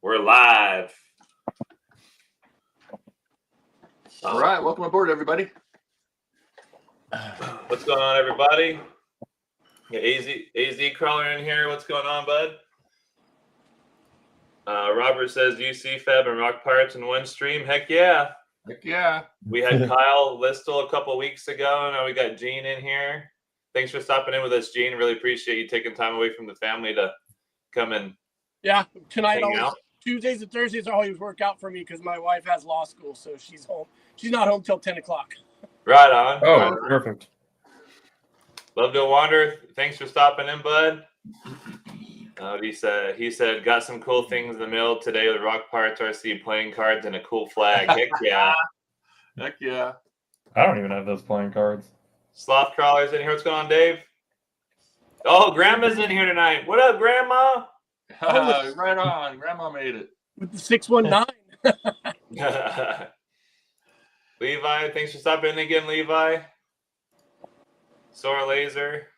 We're live. All right, welcome aboard, everybody. What's going on, everybody? Got AZ crawler in here. What's going on, bud? Robert says UC Fab and Rock Pirates in one stream. Heck yeah. Heck yeah. We had Kyle Listel a couple weeks ago. Now we got Gene in here. Thanks for stopping in with us, Gene. Really appreciate you taking time away from the family to come and tonight always Tuesdays and Thursdays always work out for me because my wife has law school, so she's home. She's not home till 10 o'clock. Right on. Oh, right on. Perfect. Love to wander. Thanks for stopping in, bud. He said, got some cool things in the mail today with Rock Pirates RC playing cards and a cool flag. Heck yeah. Heck yeah. I don't even have those playing cards. Sloth Crawler's in here. What's going on, Dave? Oh, Grandma's in here tonight. What up, Grandma? Right on. Grandma made it. With the 619. Levi, thanks for stopping in again, Levi. Sora Laser.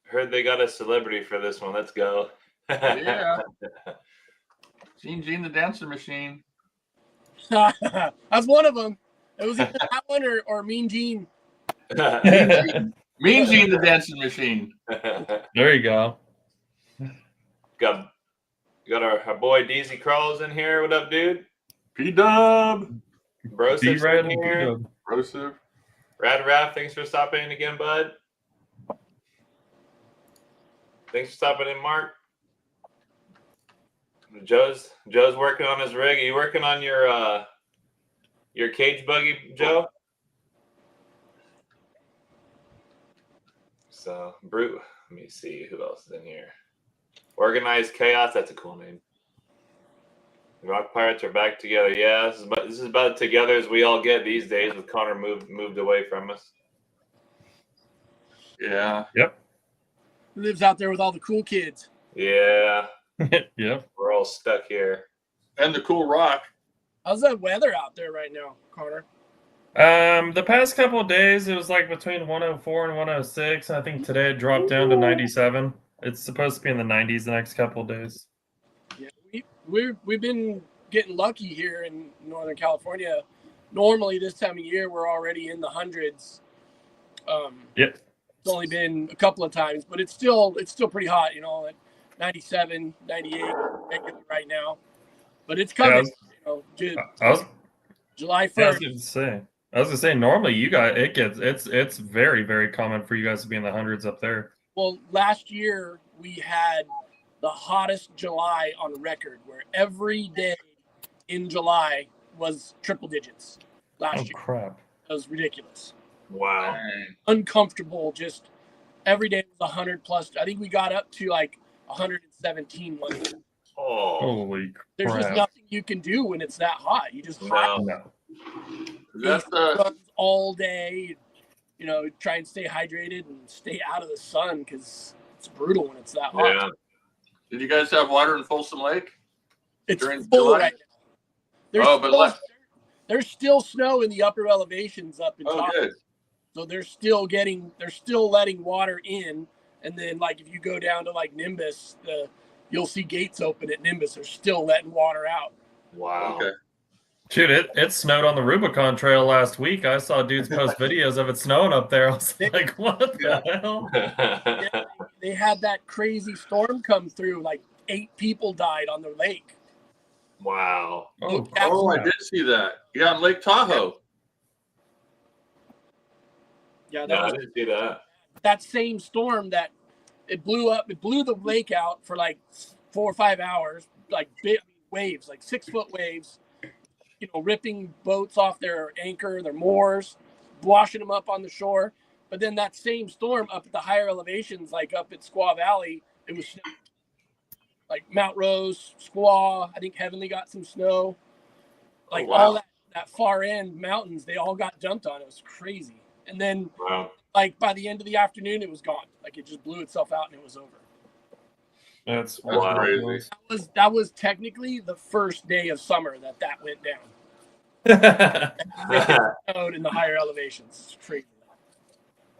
Heard they got a celebrity for this one. Let's go. Yeah. Gene the Dancer Machine. That's one of them. It was either that one or Mean Gene. Mean Gene the Dancing Machine. There you go. Got our boy DZ Crawls in here. What up, dude? P-Dub. Brosep's in here. Broseph. Rad Raff, thanks for stopping in again, bud. Thanks for stopping in, Mark. Joe's working on his rig. Are you working on your cage buggy, Joe? So, Brute. Let me see who else is in here. Organized Chaos. That's a cool name. Rock Pirates are back together. Yeah, this is about together as we all get these days with Connor moved away from us. Yeah. Yep. Lives out there with all the cool kids. Yeah. Yep. We're all stuck here. And the cool rock. How's that weather out there right now, Connor? The past couple of days, it was like between 104 and 106. I think today it dropped down to 97. It's supposed to be in the 90s the next couple of days. Yeah, we've been getting lucky here in Northern California. Normally this time of year, we're already in the hundreds. Yep. It's only been a couple of times, but it's still pretty hot, at 97, 98 right now. But it's coming, July 1st. I was gonna say normally you guys it's very, very common for you guys to be in the hundreds up there. Well, last year we had the hottest July on record, where every day in July was triple digits last year. Crap. That was ridiculous. Wow. Uncomfortable. Just every day was 100 plus. I think we got up to like 117 one day. Oh. Holy crap. There's just nothing you can do when it's that hot. You just No. That's all day. Try and stay hydrated and stay out of the sun because it's brutal when it's that hot. Yeah. Did you guys have water in Folsom Lake? It's during full July? right now. There's still snow in the upper elevations up in top. Good. So they're still letting water in. And then like if you go down to like Nimbus, you'll see gates open at Nimbus. They're still letting water out. Wow. Okay. Dude, it snowed on the Rubicon Trail last week. I saw dudes post videos of it snowing up there. I was like, what the hell? Yeah, they had that crazy storm come through. Like 8 people died on the lake. Wow. Oh, I did see that. Yeah, on Lake Tahoe. Yeah, I didn't see that. That same storm that it blew the lake out for like 4 or 5 hours, like big waves, like 6-foot waves, ripping boats off their anchor, their moors, washing them up on the shore. But then that same storm up at the higher elevations, like up at Squaw Valley, it was like Mount Rose, Squaw, I think Heavenly got some snow. Like all that far end mountains, they all got dumped on. It was crazy. And then like by the end of the afternoon, it was gone. Like it just blew itself out and it was over. That's crazy. That was technically the first day of summer that went down. In the higher elevations. It's crazy.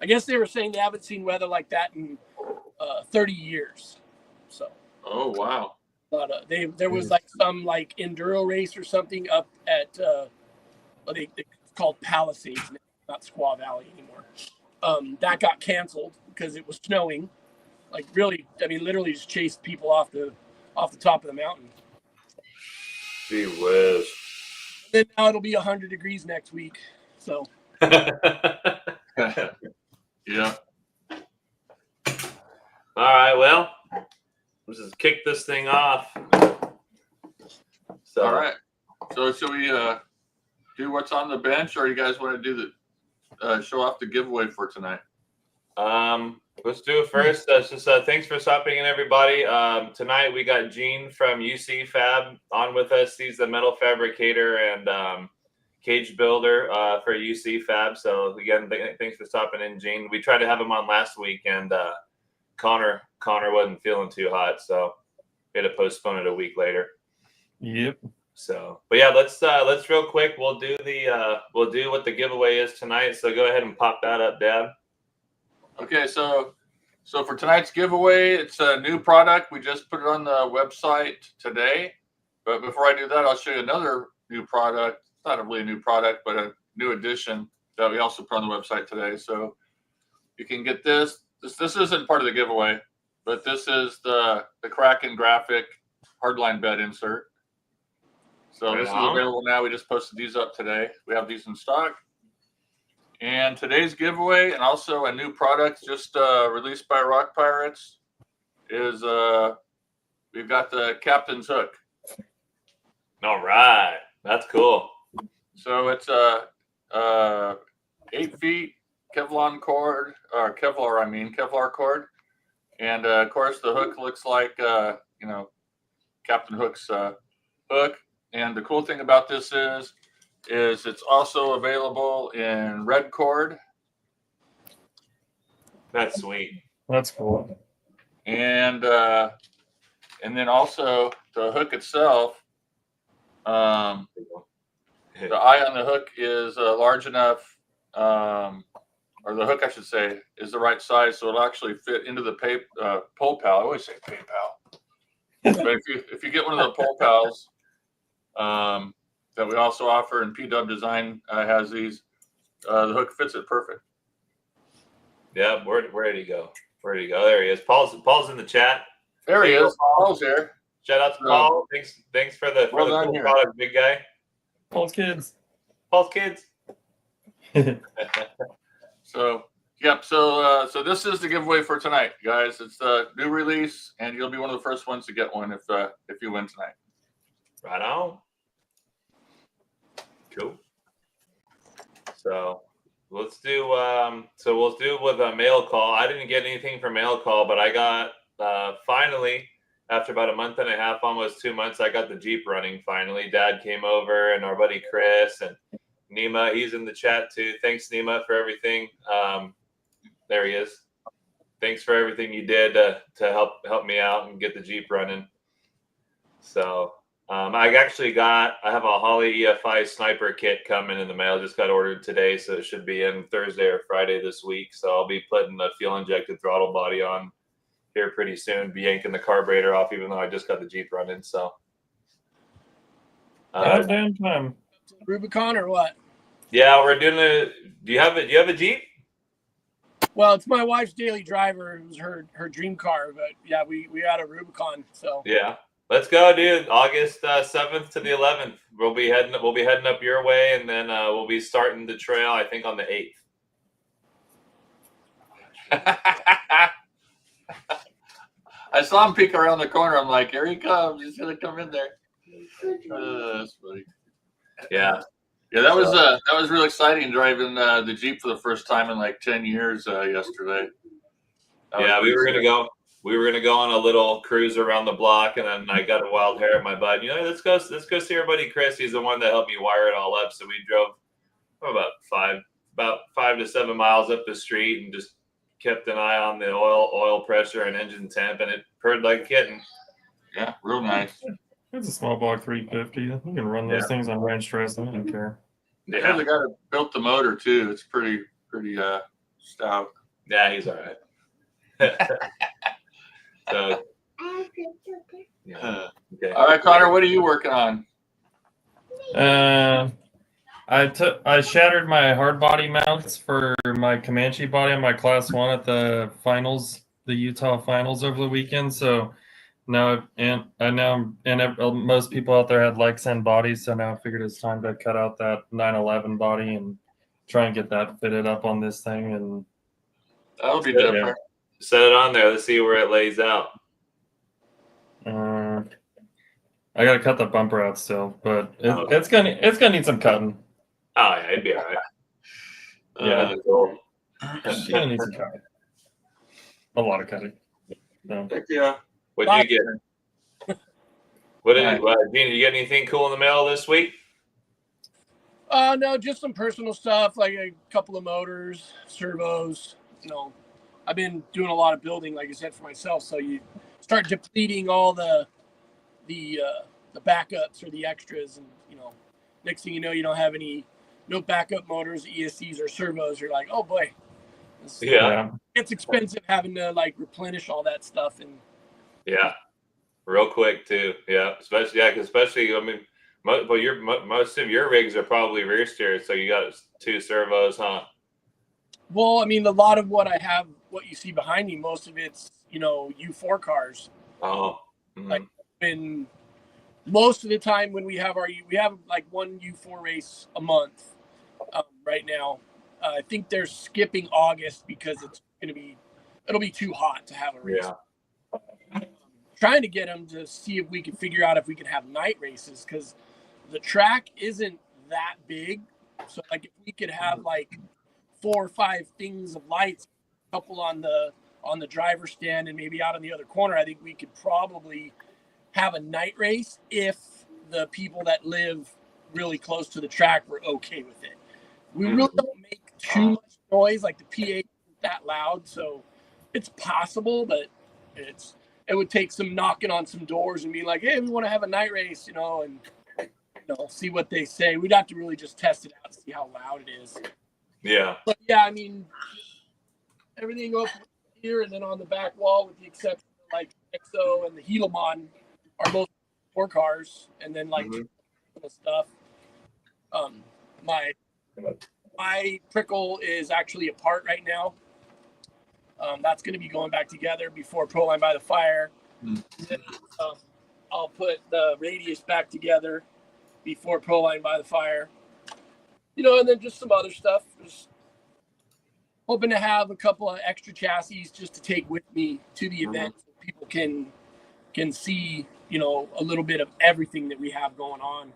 I guess they were saying they haven't seen weather like that in 30 years. So. Oh wow. There was like some like enduro race or something up at it's called Palisades, not Squaw Valley anymore. That got canceled because it was snowing. Like really, I mean, literally just chased people off the top of the mountain. Gee whiz. Then now it'll be 100 degrees next week. So. Yeah. All right. Well, let's just kick this thing off. So. All right. So should we do what's on the bench, or you guys want to do the show off the giveaway for tonight? Let's do it first. Just thanks for stopping in, everybody. Tonight we got Gene from UC Fab on with us. He's the metal fabricator and cage builder for UC Fab. So again, thanks for stopping in, Gene. We tried to have him on last week, and Connor wasn't feeling too hot, so we had to postpone it a week later. Yep. So, but yeah, let's real quick. We'll do what the giveaway is tonight. So go ahead and pop that up, Dad. Okay, so for tonight's giveaway, it's a new product. We just put it on the website today. But before I do that, I'll show you another new product. It's not really a new product, but a new addition that we also put on the website today. So you can get this. This isn't part of the giveaway, but this is the Kraken graphic hardline bed insert. So this is available now. We just posted these up today. We have these in stock. And today's giveaway, and also a new product just released by Rock Pirates, is we've got the Captain's Hook. All right, that's cool. So it's 8 feet Kevlar cord, Kevlar cord, and of course the hook looks like Captain Hook's hook. And the cool thing about this is it's also available in red cord. That's sweet. That's cool. And then also the hook itself, the eye on the hook is large enough, or the hook, I should say, is the right size, so it'll actually fit into the pole pal. I always say PayPal. But if you get one of the pole pals, that we also offer, and PW Design has these, the hook fits it perfect. Yeah, where'd he go? Where'd he go? There he is. Paul's in the chat. There he is. Paul's here. Shout out to Paul. Thanks for the cool product, big guy. Paul's kids. So yep. So this is the giveaway for tonight, guys. It's the new release, and you'll be one of the first ones to get one if you win tonight. Right on. Cool. So let's do we'll do with a mail call. I didn't get anything for mail call, but I got finally, after about a month and a half, almost 2 months, I got the Jeep running finally. Dad came over, and our buddy Chris and Nima, he's in the chat too. Thanks, Nima, for everything. There he is. Thanks for everything you did to help me out and get the Jeep running. So I have a Holley EFI sniper kit coming in the mail. Just got ordered today, so it should be in Thursday or Friday this week. So I'll be putting the fuel injected throttle body on here pretty soon. Be yanking the carburetor off, even though I just got the Jeep running. So damn time. Rubicon or what? Yeah, we're doing Do you have a Jeep? Well, it's my wife's daily driver. It was her dream car, but yeah, we had a Rubicon. So yeah. Let's go, dude. August 7th to the 11th. We'll be heading up your way, and then we'll be starting the trail, I think, on the 8th. I saw him peek around the corner. I'm like, here he comes. He's gonna come in there. That's funny. Yeah. Yeah, that was real exciting driving the Jeep for the first time in like 10 years yesterday. Yeah, we were gonna go on a little cruise around the block, and then I got a wild hair in my butt. Let's go see our buddy Chris. He's the one that helped me wire it all up. So we drove about 5 to 7 miles up the street and just kept an eye on the oil pressure and engine temp, and it purred like a kitten. Yeah, real nice. It's a small block 350. You can run those things on ranch stress. I don't care. Yeah, the guy that built the motor too. It's pretty stout. Yeah, he's all right. So Yeah. Okay. All right, Connor, what are you working on? I shattered my hard body mounts for my Comanche body on my class 1 at the finals, the Utah finals over the weekend. So now most people out there had Lexan bodies, so now I figured it's time to cut out that 911 body and try and get that fitted up on this thing. And That'll be Yeah. different. Set it on there. Let's see where it lays out. I gotta cut the bumper out still, but Okay. it's gonna need some cutting. Oh yeah, it'd be all right. Yeah. Cool. It's gonna need some cutting. A lot of cutting. So. Heck yeah. What'd you get? What did Nice. Gene, did you get anything cool in the mail this week? No, just some personal stuff, like a couple of motors, servos. I've been doing a lot of building, like I said, for myself. So you start depleting all the backups or the extras, and next thing you know, you don't have no backup motors, ESCs, or servos. You're like, oh boy, it's expensive having to like replenish all that stuff. And yeah, real quick too. Yeah, especially I mean, most of your rigs are probably rear steered, so you got 2 servos, huh? Well, I mean, a lot of what I have, what you see behind me, most of it's U4 cars. Oh, Like, and most of the time when we have like 1 U4 race a month right now. I think they're skipping August because it'll be too hot to have a race. Yeah. Trying to get them to see if we can figure out if we can have night races, because the track isn't that big. So like if we could have like 4 or 5 things of lights, a couple on the driver's stand and maybe out on the other corner, I think we could probably have a night race if the people that live really close to the track were okay with it. We really don't make too much noise, like the PA isn't that loud, so it's possible, but it would take some knocking on some doors and be like, hey, we want to have a night race, and see what they say. We'd have to really just test it out, see how loud it is. Yeah. But yeah, I mean, everything over here and then on the back wall, with the exception of like Exo and the Helaman, are both 4 cars, and then like stuff. My prickle is actually apart right now. That's going to be going back together before Proline by the Fire. Then, I'll put the radius back together before Proline by the Fire. And then just some other stuff. Just hoping to have a couple of extra chassis just to take with me to the event, so people can see, a little bit of everything that we have going on.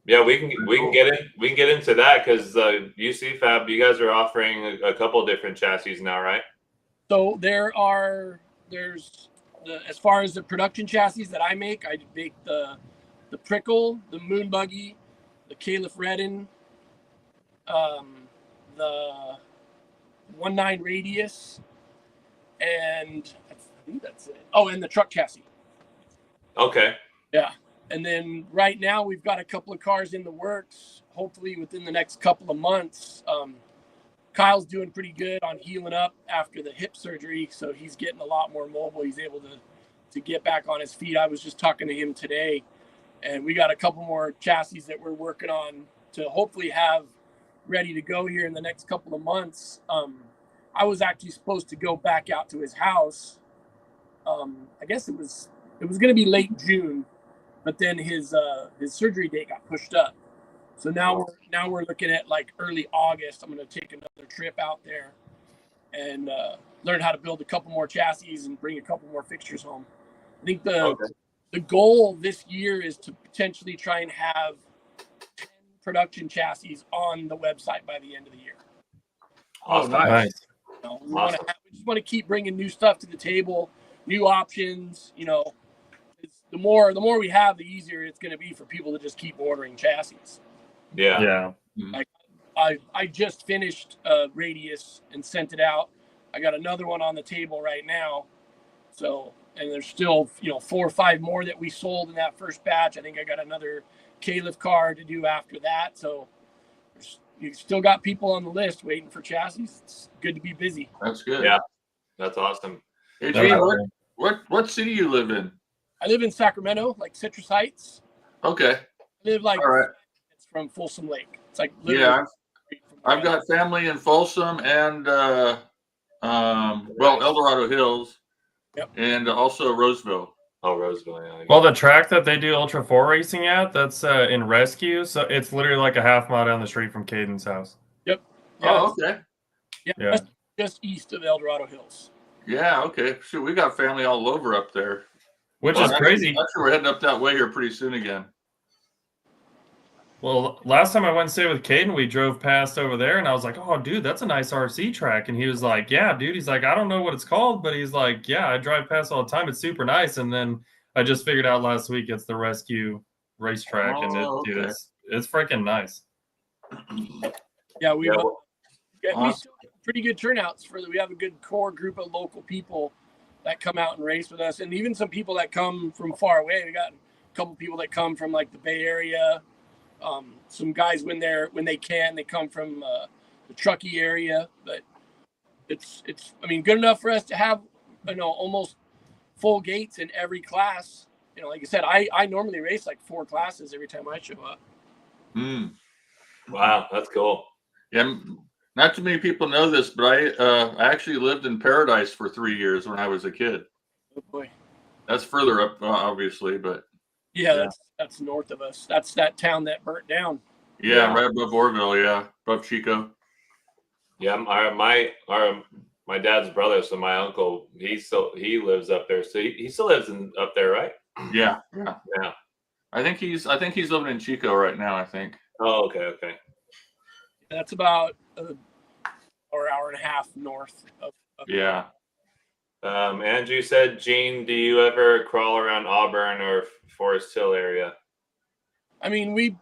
Yeah, we can get into that, because UC Fab, you guys are offering a couple of different chassis now, right? So there's as far as the production chassis that I make the Prickle, the Moon Buggy, the Caliph Redden, the 19 Radius, and I think that's it. Oh, and the truck chassis. Okay. Yeah. And then right now we've got a couple of cars in the works. Hopefully within the next couple of months. Kyle's doing pretty good on healing up after the hip surgery, so he's getting a lot more mobile. He's able to get back on his feet. I was just talking to him today, and we got a couple more chassis that we're working on to hopefully have ready to go here in the next couple of months. I was actually supposed to go back out to his house. I guess it was going to be late June. But then his surgery date got pushed up, so now we're looking at like early August. I'm going to take another trip out there and learn how to build a couple more chassis and bring a couple more fixtures home. I think the goal this year is to potentially try and have 10 production chassis on the website by the end of the year. Awesome. Nice. We just want to keep bringing new stuff to the table, new options. The more we have, the easier it's going to be for people to just keep ordering chassis. Yeah. Like I just finished Radius and sent it out. I got another one on the table right now. So, and there's still 4 or 5 more that we sold in that first batch. I think I got another Caliph car to do after that. So you still got people on the list waiting for chassis. It's good to be busy. That's good. Yeah. That's awesome. Hey, Gene, What city you live in? I live in Sacramento, like Citrus Heights. Okay. I live like All right. it's from Folsom Lake. It's like literally Yeah, from where I've got family in Folsom and well, El Dorado Hills. Yep. And also Roseville. Oh, Roseville. Yeah. Well, the track that they do Ultra 4 racing at, that's in Rescue. So it's literally like a half mile down the street from Caden's house. Yep. Yeah, okay. Yeah. Just east of El Dorado Hills. Yeah, okay. Shoot, we got family all over up there. Which is crazy. Actually, we're heading up that way here pretty soon again. Well, last time I went and stayed with Caden, we drove past over there, and I was like, "Oh, dude, that's a nice RC track." And he was like, "Yeah, dude." He's like, "I don't know what it's called, but he's like, yeah, I drive past all the time. It's super nice." And then I just figured out last week it's the Rescue racetrack, and dude, it's freaking nice. Yeah, we Awesome. still get pretty good turnouts we have a good core group of local people that come out and race with us, and even some people that come from far away. We got a couple people that come from like the Bay Area. Some guys when they come from the Truckee area, but it's I mean good enough for us to have almost full gates in every class. Like I said, I normally race like 4 classes every time I show up. Wow, that's cool. Yeah, not too many people know this, but I actually lived in Paradise for 3 years when I was a kid. Oh boy, that's further up, obviously, but yeah. That's north of us. That's that town that burnt down. Yeah, right above Orville. Yeah, above Chico. Yeah, my dad's brother, so my uncle, he lives up there, so he still lives up there, right? Yeah. I think he's living in Chico right now. I think. Oh, okay. That's about an hour and a half north of yeah. Andrew said, Gene, do you ever crawl around Auburn or Forest Hill area? I mean, we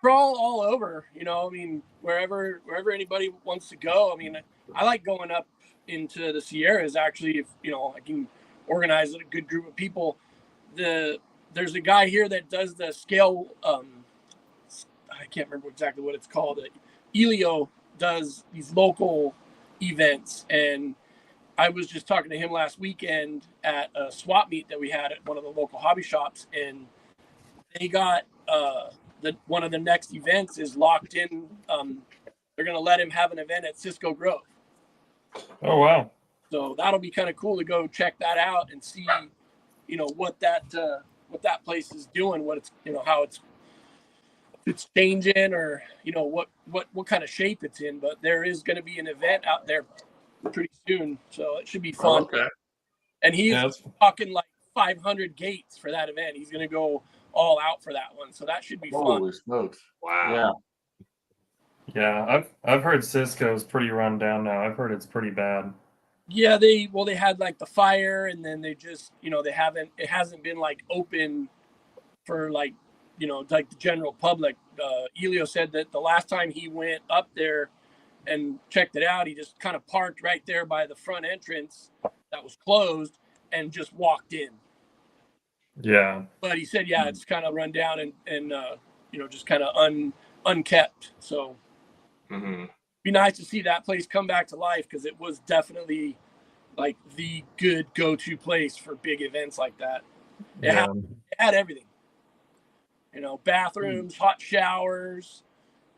crawl all over, I mean, wherever anybody wants to go. I mean, I like going up into the Sierras, actually, if, I can organize a good group of people. There's a guy here that does the scale, I can't remember exactly what it's called. Elio does these local events, and I was just talking to him last weekend at a swap meet that we had at one of the local hobby shops, and they got one of the next events is locked in. They're going to let him have an event at Cisco Grove. Oh, wow. So that'll be kind of cool to go check that out and see, what that place is doing, what it's, how it's changing, or, what kind of shape it's in. But there is going to be an event out there pretty soon, so it should be fun. Okay. And he's talking like 500 gates for that event. He's going to go all out for that one, so that should be fun. Holy smokes! Wow. Yeah, I've heard Cisco's pretty run down now. I've heard it's pretty bad. Yeah, they had like the fire, and then they just it hasn't been like open for like like the general public. Elio said that the last time he went up there and checked it out, he just kind of parked right there by the front entrance that was closed and just walked in. Yeah. But he said, yeah, it's kind of run down and just kind of unkept. So be nice to see that place come back to life, because it was definitely like the good go-to place for big events like that. It had everything. Bathrooms, hot showers,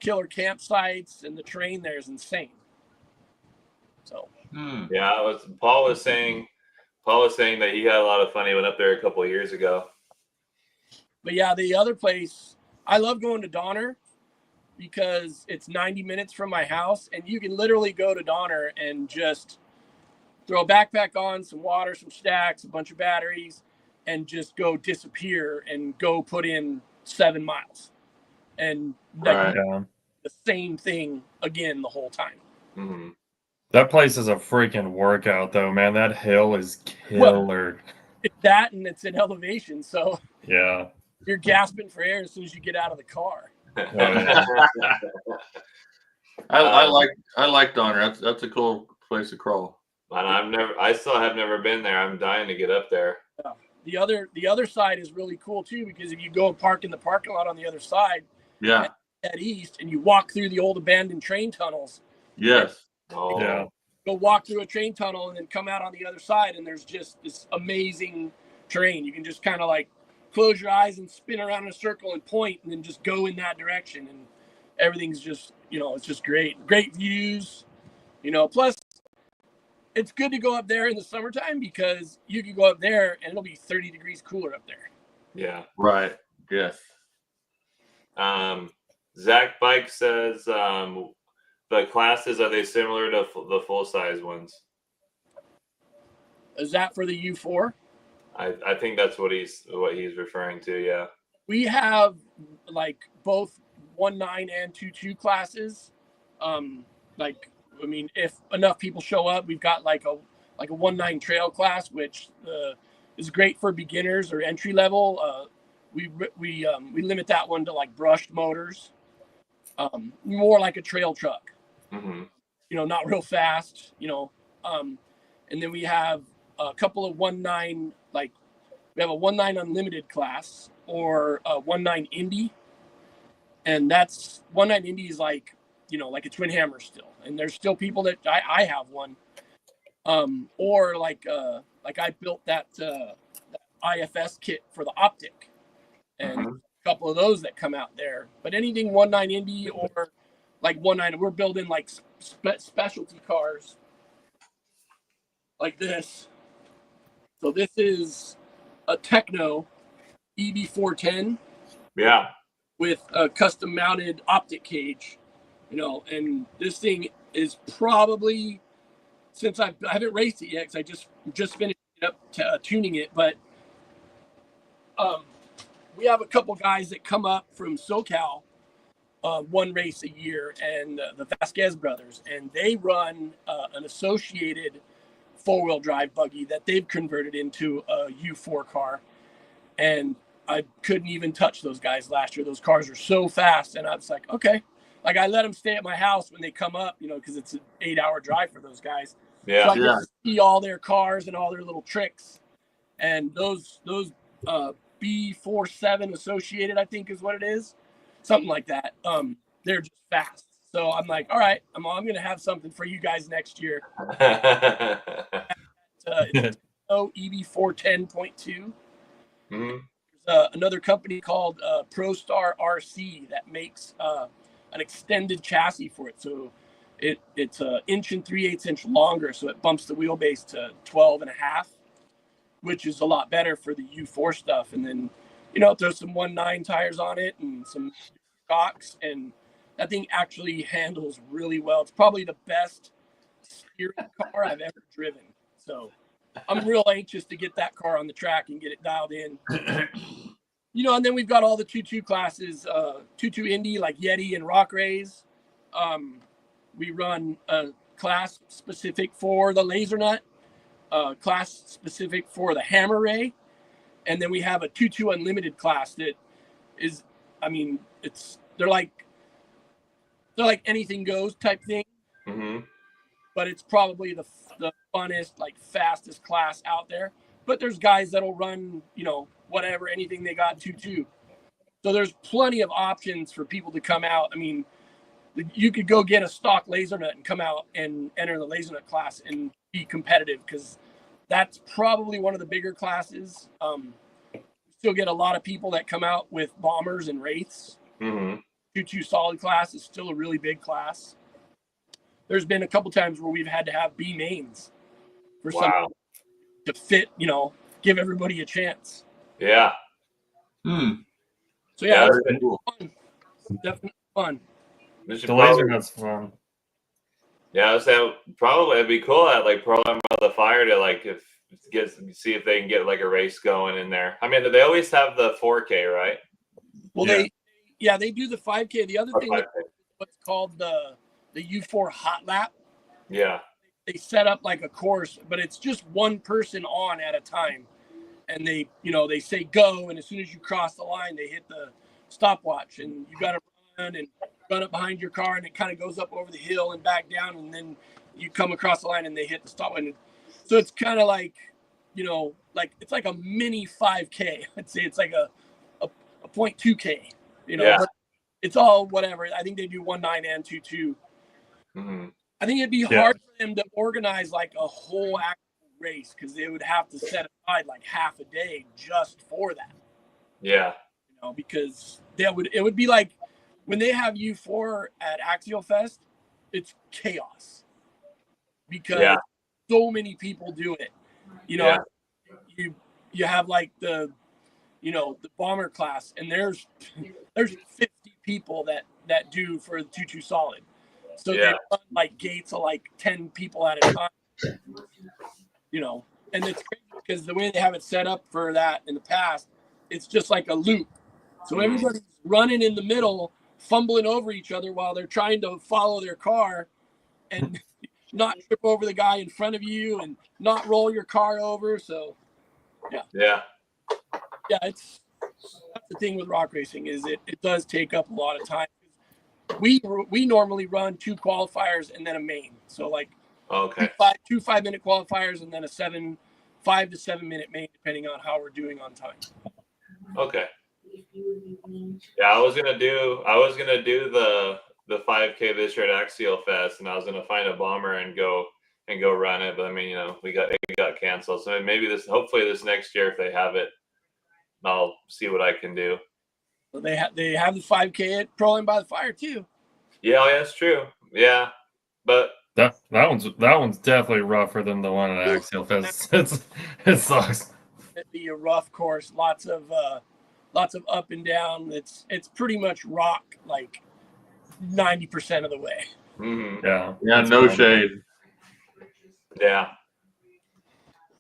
killer campsites, and the terrain there is insane. So yeah, Paul was saying that he had a lot of fun. He went up there a couple of years ago. But yeah, the other place, I love going to Donner because it's 90 minutes from my house, and you can literally go to Donner and just throw a backpack on, some water, some stacks, a bunch of batteries, and just go disappear and go put in 7 miles. And the same thing again the whole time. Mm-hmm. That place is a freaking workout, though, man. That hill is killer. Well, it's that, and it's an elevation, so yeah, you're gasping for air as soon as you get out of the car. I like Donner. That's a cool place to crawl. And I still have never been there. I'm dying to get up there. Yeah. The other side is really cool too, because if you go and park in the parking lot on the other side, at east, and you walk through the old abandoned train tunnels. Yes. Oh. Yeah. go walk through a train tunnel and then come out on the other side, and there's just this amazing terrain. You can just kind of like close your eyes and spin around in a circle and point, and then just go in that direction, and everything's just, it's just great views, plus it's good to go up there in the summertime because you can go up there and it'll be 30 degrees cooler up there. Yeah. Right. Yes. Zach Bike says, the classes, are they similar to the full size ones? Is that for the U4? I think that's what he's referring to. Yeah. We have like both 1.9 and 2.2 classes. If enough people show up, we've got like a 1.9 trail class, which is great for beginners or entry level. We limit that one to like brushed motors, more like a trail truck. Mm-hmm. Not real fast. And then we have a couple of 1.9, like we have a 1.9 unlimited class or a 1.9 Indy, and that's 1.9 Indy is like a twin hammer still, and there's still people that I have one, or like I built that IFS kit for the optic, and a couple of those that come out there. But anything 1.9 Indy or like 1.9, we're building like specialty cars like this. So this is a Techno EB410. Yeah. With a custom mounted optic cage, and this thing is probably, since I haven't raced it yet, because I just finished it up tuning it, but we have a couple guys that come up from SoCal, one race a year, and the Vasquez brothers, and they run an associated four-wheel drive buggy that they've converted into a U4 car, and I couldn't even touch those guys last year. Those cars are so fast, and I was like, okay. Like, I let them stay at my house when they come up, because it's an 8-hour drive for those guys. Yeah. So I get to see all their cars and all their little tricks. And those B47 Associated, I think is what it is, something like that. They're just fast. So I'm like, all right, I'm going to have something for you guys next year. It's EB410.2. Mm-hmm. There's another company called ProStar RC that makes an extended chassis for it. So it's an 1 3/8 inch longer. So it bumps the wheelbase to 12.5, which is a lot better for the U4 stuff. And then, there's some 1.9 tires on it and some shocks, and that thing actually handles really well. It's probably the best steering car I've ever driven. So I'm real anxious to get that car on the track and get it dialed in. And then we've got all the 2.2 classes, 2.2 Indy like Yeti and Rock Rays. We run a class specific for the Laser Nut, class specific for the Hammer Ray, and then we have a 2.2 Unlimited class that is, they're like anything goes type thing. Mm-hmm. But it's probably the funnest, like fastest class out there. But there's guys that'll run, whatever, anything they got 2.2. So there's plenty of options for people to come out. You could go get a stock Laser Nut and come out and enter the Laser Nut class and be competitive, because that's probably one of the bigger classes. Still get a lot of people that come out with Bombers and Wraiths. Mm-hmm. 2.2 solid class is still a really big class. There's been a couple times where we've had to have B mains for something to fit, give everybody a chance. Yeah. So yeah, that's cool. Fun. Definitely fun. The Laser Nut's fun. Yeah, I was saying probably it'd be cool at like program of the fire to see if they can get like a race going in there. They always have the 4K, right? Well, they do the 5K. The other thing is what's called the U4 Hot Lap. Yeah. They set up like a course, but it's just one person on at a time. And they say go, and as soon as you cross the line, they hit the stopwatch, and you got to run up behind your car, and it kind of goes up over the hill and back down, and then you come across the line and they hit the stop. And so it's kind of like, it's like a mini 5K. I'd say it's like a 0.2K, But it's all whatever. I think they do 1.9 and 2.2. Mm-hmm. I think it'd be hard for them to organize like a whole actual race because they would have to set aside like half a day just for that. Yeah. You know, because it would be like when they have U4 at Axial Fest, it's chaos because so many people do it. You know, you have like the bomber class, and there's 50 people that do for the 2-2 solid. So they run like gates of like 10 people at a time. You know, and it's crazy because the way they have it set up for that in the past, it's just like a loop. So everybody's running in the middle, fumbling over each other while they're trying to follow their car and not trip over the guy in front of you and not roll your car over. So, yeah, that's the thing with rock racing is it does take up a lot of time. We normally run 2 qualifiers and then a main. So like 2 5-minute qualifiers and then a 5 to 7 minute main, depending on how we're doing on time. Okay. Yeah, I was gonna do the 5K this year at Axial Fest, and I was gonna find a bomber and go run it. But I mean, it got canceled. So maybe hopefully this next year, if they have it, I'll see what I can do. So they have the 5K at Proline by the Fire too. Yeah, that's true. Yeah, but that one's definitely rougher than the one at Axial Fest. It sucks. It'd be a rough course, lots of up and down. It's pretty much rock like 90% of the way. Mm-hmm. Yeah, no shade. Yeah.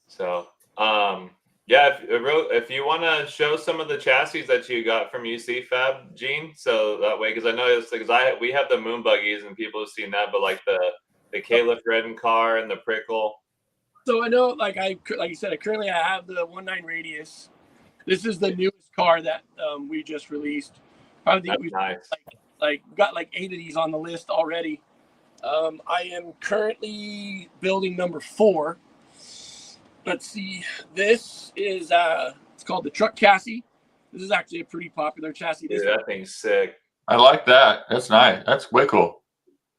So, if you want to show some of the chassis that you got from UC Fab, Gene, so that way, because I know we have the moon buggies and people have seen that, but like the Caliph Redden car and the Prickle. So I know, like you said, currently I have the 19 Radius. This is the newest car that we just released. I think we've got like 8 of these on the list already. I am currently building number 4. Let's see. This is it's called the truck chassis. This is actually a pretty popular chassis. Dude, that thing's sick. I like that. That's nice. That's way cool.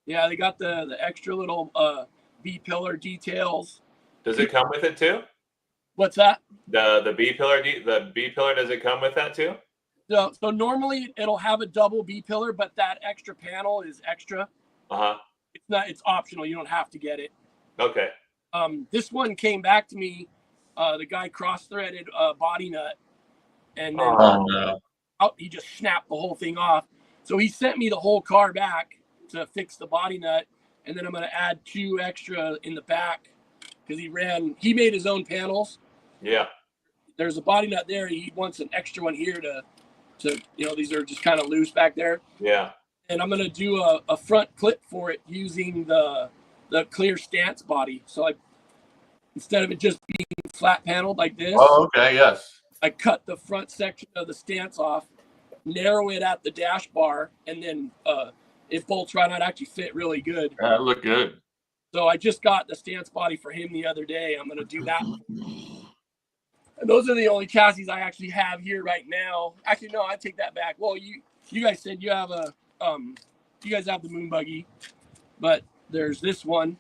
Yeah, they got the extra little B pillar details. Does it come with it too? What's that? The B pillar. The B pillar, does it come with that too? So normally it'll have a double B pillar, but that extra panel is extra. It's optional. You don't have to get it. Okay. This one came back to me. The guy cross-threaded a body nut, and then he just snapped the whole thing off. So he sent me the whole car back to fix the body nut, and then I'm going to add 2 extra in the back because he made his own panels. Yeah. There's a body nut there. He wants an extra one here to these are just kind of loose back there. Yeah. And I'm going to do a front clip for it using the clear stance body. So instead of it just being flat paneled like this. Oh, okay, yes. I cut the front section of the stance off, narrow it at the dash bar, and then it bolts right out. Actually fit really good. That look good. So I just got the stance body for him the other day. I'm going to do that. And those are the only chassis I actually have here right now. Actually, no, I take that back. Well, you guys said you have you guys have the moon buggy, but there's this one.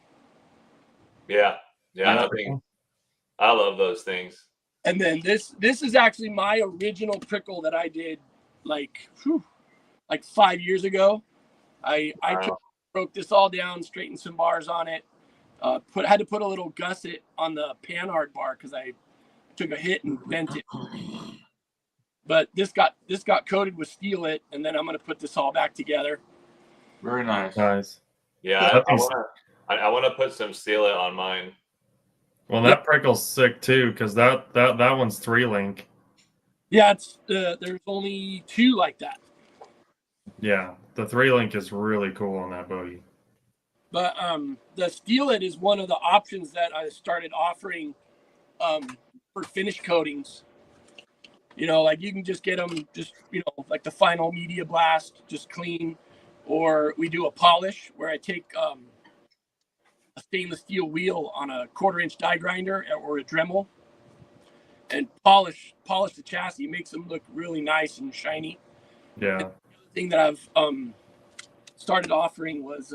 Yeah. I love those things. And then this is actually my original Prickle that I did like 5 years ago. I broke this all down, straightened some bars on it, had to put a little gusset on the panhard bar because I took a hit and bent it. But this got coated with Steel-It, and then I'm gonna put this all back together. Very nice. Nice. Yeah, I want to put some Steel-It on mine. Well, that Prickle's sick too, because that one's 3-link. Yeah, it's there's only 2 like that. Yeah, the 3-link is really cool on that buggy. But the Steel-It is one of the options that I started offering for finish coatings. Like you can just get them like the final media blast, just clean, or we do a polish where I take a stainless steel wheel on a 1/4-inch die grinder or a Dremel and polish the chassis, makes them look really nice and shiny. Yeah. And the thing that I've started offering was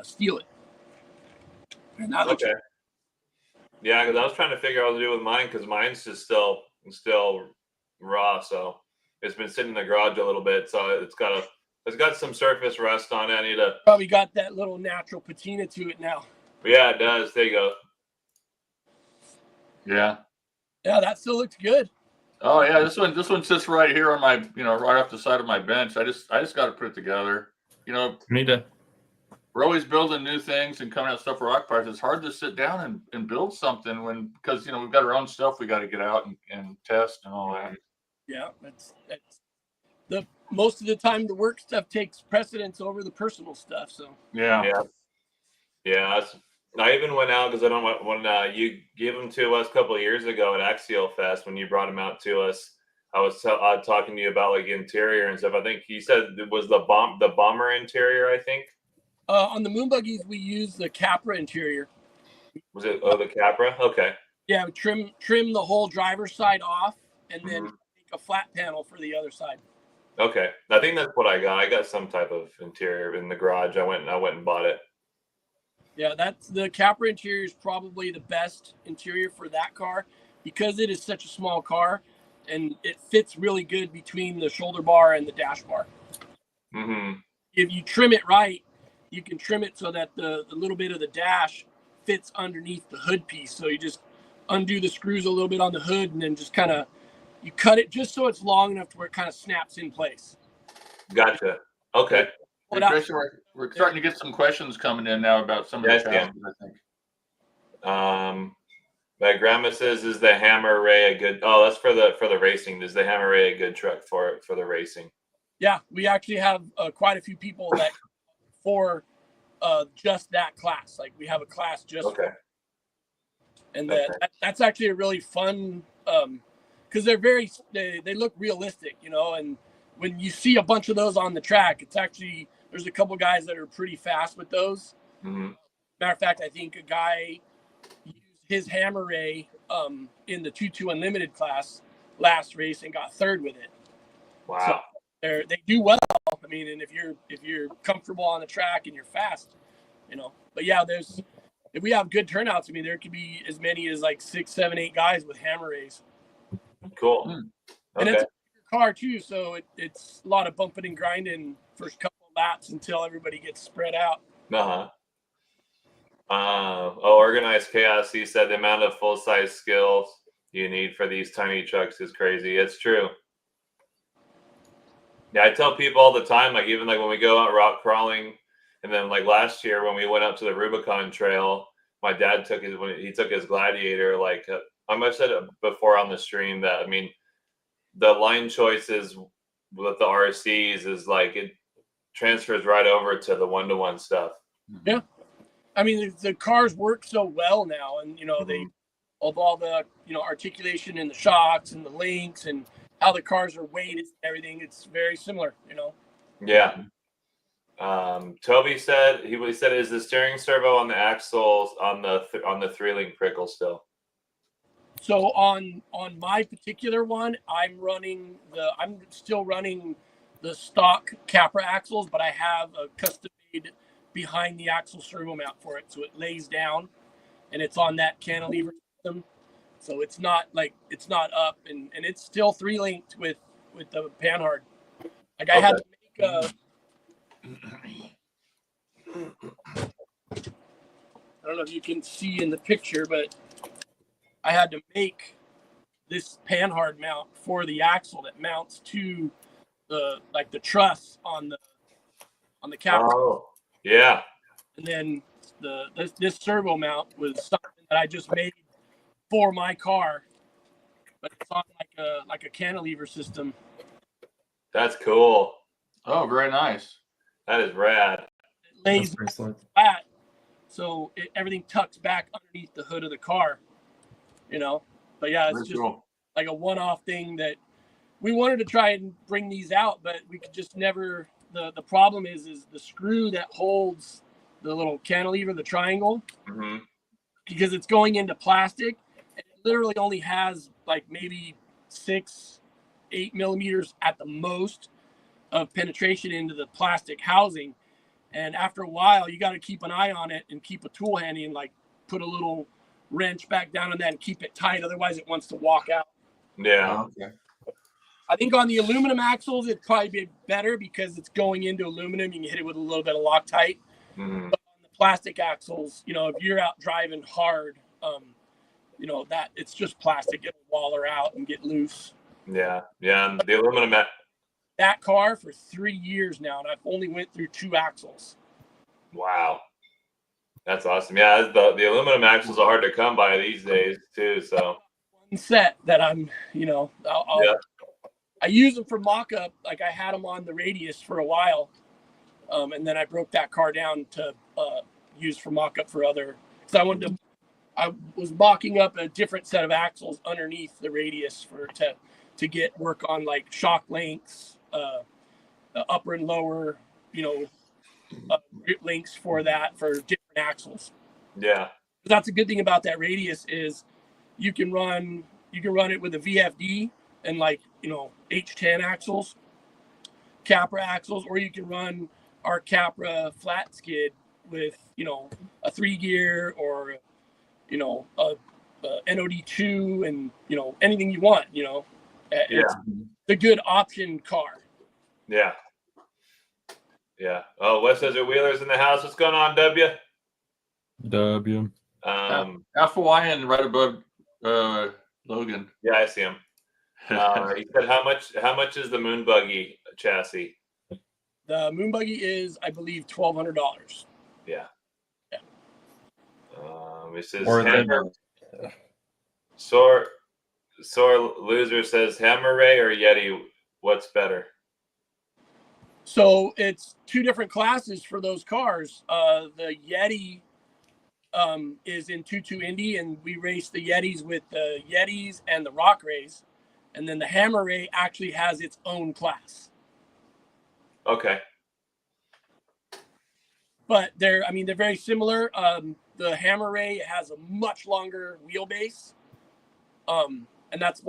steel it. And that looks Okay. Yeah, because I was trying to figure out what to do with mine because mine's just still raw, so it's been sitting in the garage a little bit, so it's got some surface rust on it. I need to. probably got that little natural patina to it now. Yeah, it does. There you go. Yeah. Yeah, that still looks good. Oh yeah, this one sits right here on my, right off the side of my bench. I just got to put it together. Need to. We're always building new things and coming out with stuff for rock parts. It's hard to sit down and build something because we've got our own stuff we got to get out and test and all that. Yeah, that's the most of the time the work stuff takes precedence over the personal stuff. So Yeah. I even went out because I don't want when you gave them to us a couple of years ago at Axial Fest when you brought them out to us. I was talking to you about like interior and stuff. I think you said it was the bomber interior. I think. on the moon buggies we use the Capra interior. Was it the Capra? Okay. Yeah, we trim the whole driver's side off and then make a flat panel for the other side. Okay, I think that's what I got. I got some type of interior in the garage. I went and bought it. Yeah, that's the Capra interior is probably the best interior for that car because it is such a small car and it fits really good between the shoulder bar and the dash bar. Mm-hmm. If you trim it right, you can trim it so that the little bit of the dash fits underneath the hood piece. So you just undo the screws a little bit on the hood and then just kind of you cut it just so it's long enough to where it kind of snaps in place. Gotcha. Okay. Hey, Christian, we're starting to get some questions coming in now about some of the challenges, I think. My grandma says, "Is the Hammer Ray a good?" Oh, that's for the racing. Is the Hammer Ray a good truck for the racing? Yeah, we actually have quite a few people that for just that class. Like we have a class just okay. And that's actually a really fun because they look realistic, and when you see a bunch of those on the track, it's actually there's a couple guys that are pretty fast with those. Mm-hmm. Matter of fact, I think a guy used his Hammer Ray in the 2-2 Unlimited class last race and got third with it. Wow. So they do well. I mean, and if you're comfortable on the track and you're fast, But yeah, if we have good turnouts, I mean, there could be as many as like 6, 7, 8 guys with Hammer Rays. Cool. And it's a bigger car too, so it's a lot of bumping and grinding first couple of laps until everybody gets spread out. Organized Chaos. He said the amount of full size skills you need for these tiny trucks is crazy. It's true. Yeah, I tell people all the time, like even like when we go out rock crawling, and then like last year when we went up to the Rubicon Trail, my dad took his Gladiator. Like I might have said it before on the stream that I mean, the line choices with the RCs is like it transfers right over to the 1-to-1 stuff. Yeah, I mean the cars work so well now, and they of all the articulation in the shocks and the links and how the cars are weighted and everything, it's very similar. Yeah. Toby said he said, "Is the steering servo on the axles on the 3-link Prickle still?" So on my particular one, I'm still running the stock Capra axles, but I have a custom made behind the axle servo mount for it, so it lays down, and it's on that cantilever system, so it's not up, and it's still 3-linked with the Panhard. Like I had to make a. I don't know if you can see in the picture, but I had to make this Panhard mount for the axle that mounts to the truss on the Capra. Oh, yeah. And then this servo mount was something that I just made for my car, but it's on like a cantilever system. That's cool. Oh, very nice. That is rad. It lays flat, so everything tucks back underneath the hood of the car. But yeah, it's just cool. Like a one-off thing that we wanted to try and bring these out, but we could just never. The problem is the screw that holds the little cantilever, the triangle, because it's going into plastic, and it literally only has like maybe 6-8 millimeters at the most of penetration into the plastic housing, And after a while, you got to keep an eye on it and keep a tool handy and like put a little wrench back down on that and keep it tight. Otherwise, it wants to walk out. Yeah. Okay. I think on the aluminum axles, it'd probably be better because it's going into aluminum. You can hit it with a little bit of Loctite. Mhm. But on the plastic axles, you know, if you're out driving hard, you know, that it's just plastic. It'll waller out and get loose. Yeah. Yeah. And the aluminum. That car for 3 years now, and I've only went through 2 axles. Wow. That's awesome. Yeah, the aluminum axles are hard to come by these days too. So One set that I'm, you know, yeah. I use them for mock-up. Like I had them on the Radius for a while, and then I broke that car down to use for mock-up for other. Because I was mocking up a different set of axles underneath the Radius to get work on like shock lengths, upper and lower, you know, links for that for different axles. Yeah. That's a good thing about that Radius is you can run it with a VFD and like, you know, H10 axles, Capra axles, or you can run our Capra flat skid with, you know, a 3-gear or, you know, a NOD2 and, you know, anything you want, you know. It's a good option car. Yeah. Yeah. Oh, West Desert Wheelers in the house. What's going on, W? W. Half Hawaiian right above Logan. Yeah, I see him. He said, "How much is the Moon Buggy chassis?" The Moon Buggy is, I believe, $1,200. Yeah. Yeah. It says Or Hammer. Sore Loser says Hammer Ray or Yeti. What's better? So it's 2 different classes for those cars. The Yeti is in 2.2 Indy, and we race the Yetis with the Yetis and the Rock Rays. And then the Hammer Ray actually has its own class. Okay. But they're very similar. The Hammer Ray has a much longer wheelbase. And that's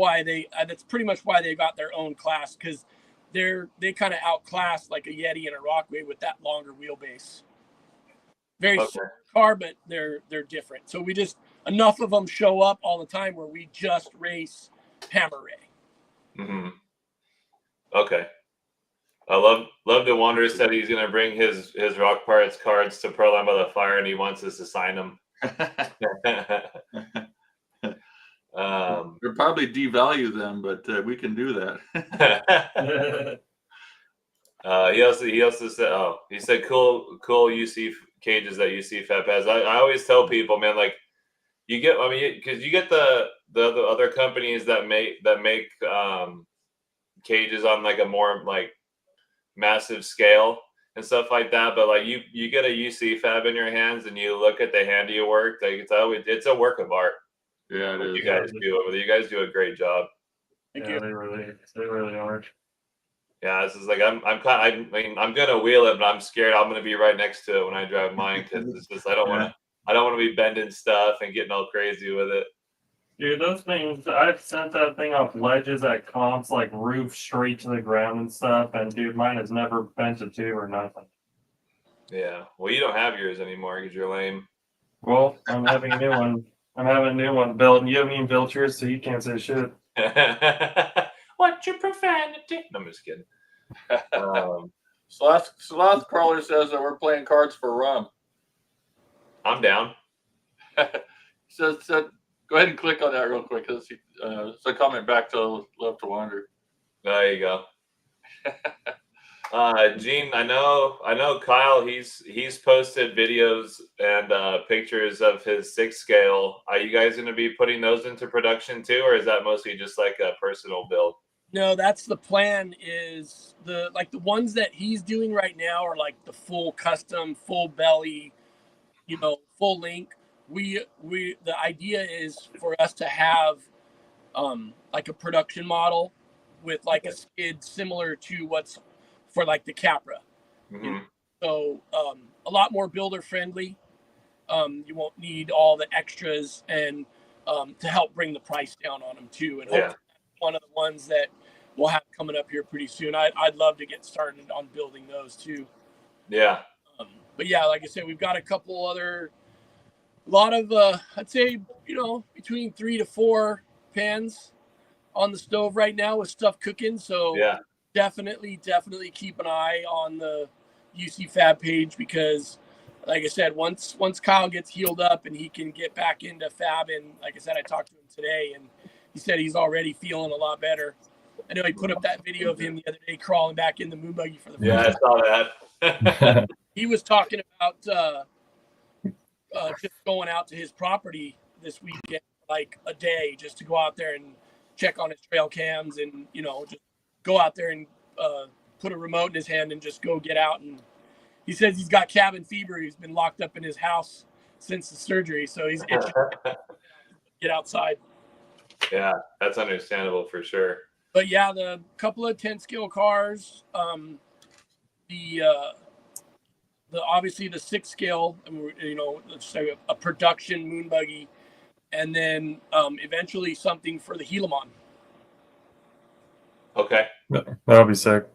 pretty much why they got their own class, because they kind of outclass like a Yeti and a Rockway with that longer wheelbase. Very similar car, but they're different. So we just, enough of them show up all the time where we just race Hammer Ray. Mm-hmm. Okay. I love the Wanderer said he's gonna bring his rock parts cards to Pearline by the Fire, and he wants us to sign them. They'll probably devalue them, but we can do that. He also said, he said cool UC cages that UC Fab has. I always tell people, man, like because you get the other companies that make cages on like a more like massive scale and stuff like that, but like you get a UC Fab in your hands and you look at the handiwork, like it's a work of art. Yeah, it is. You guys do a great job. Thank you. They really are. Yeah, this is like I'm gonna wheel it, but I'm scared I'm gonna be right next to it when I drive mine, because it's just I don't want to be bending stuff and getting all crazy with it. Dude, those things, I've sent that thing off ledges at comps, like roof straight to the ground and stuff, and dude, mine has never bent a tube or nothing. Yeah, well, you don't have yours anymore because you're lame. Well, I'm having a new one. I'm having a new one built, and you haven't even built yours, so you can't say shit. What's your profanity? No, I'm just kidding. Sloth Crawler says that we're playing cards for rum. I'm down. says go ahead and click on that real quick. It's a comment back to Love to Wander. There you go. Gene, I know Kyle, he's posted videos and pictures of his 6 scale. Are you guys going to be putting those into production too, or is that mostly just like a personal build? No, that's the plan. Is the ones that he's doing right now are like the full custom, full belly, you know, full link. The idea is for us to have like a production model with like a skid similar to what's for like the Capra. Mm-hmm. You know? So a lot more builder friendly. You won't need all the extras, and to help bring the price down on them too. And hopefully one of the ones that we'll have coming up here pretty soon. I'd love to get started on building those too. Yeah. but yeah, like I said, we've got a lot of I'd say, between 3 to 4 pans on the stove right now with stuff cooking. So Yeah. definitely keep an eye on the UC Fab page, because like I said, once Kyle gets healed up and he can get back into fab, and like I said, I talked to him today and he said he's already feeling a lot better. I know he put up that video of him the other day crawling back in the moon buggy for the first Yeah, I time. saw that. He was talking about just going out to his property this weekend, like a day, just to go out there and check on his trail cams, and just go out there and put a remote in his hand and just go get out. And he says he's got cabin fever. He's been locked up in his house since the surgery, so he's itching to get outside. Yeah, that's understandable for sure. But yeah, the couple of 10 scale cars, the obviously the 6 scale, let's say a production moon buggy, and then eventually something for the Helamon. Okay. That'll be sick.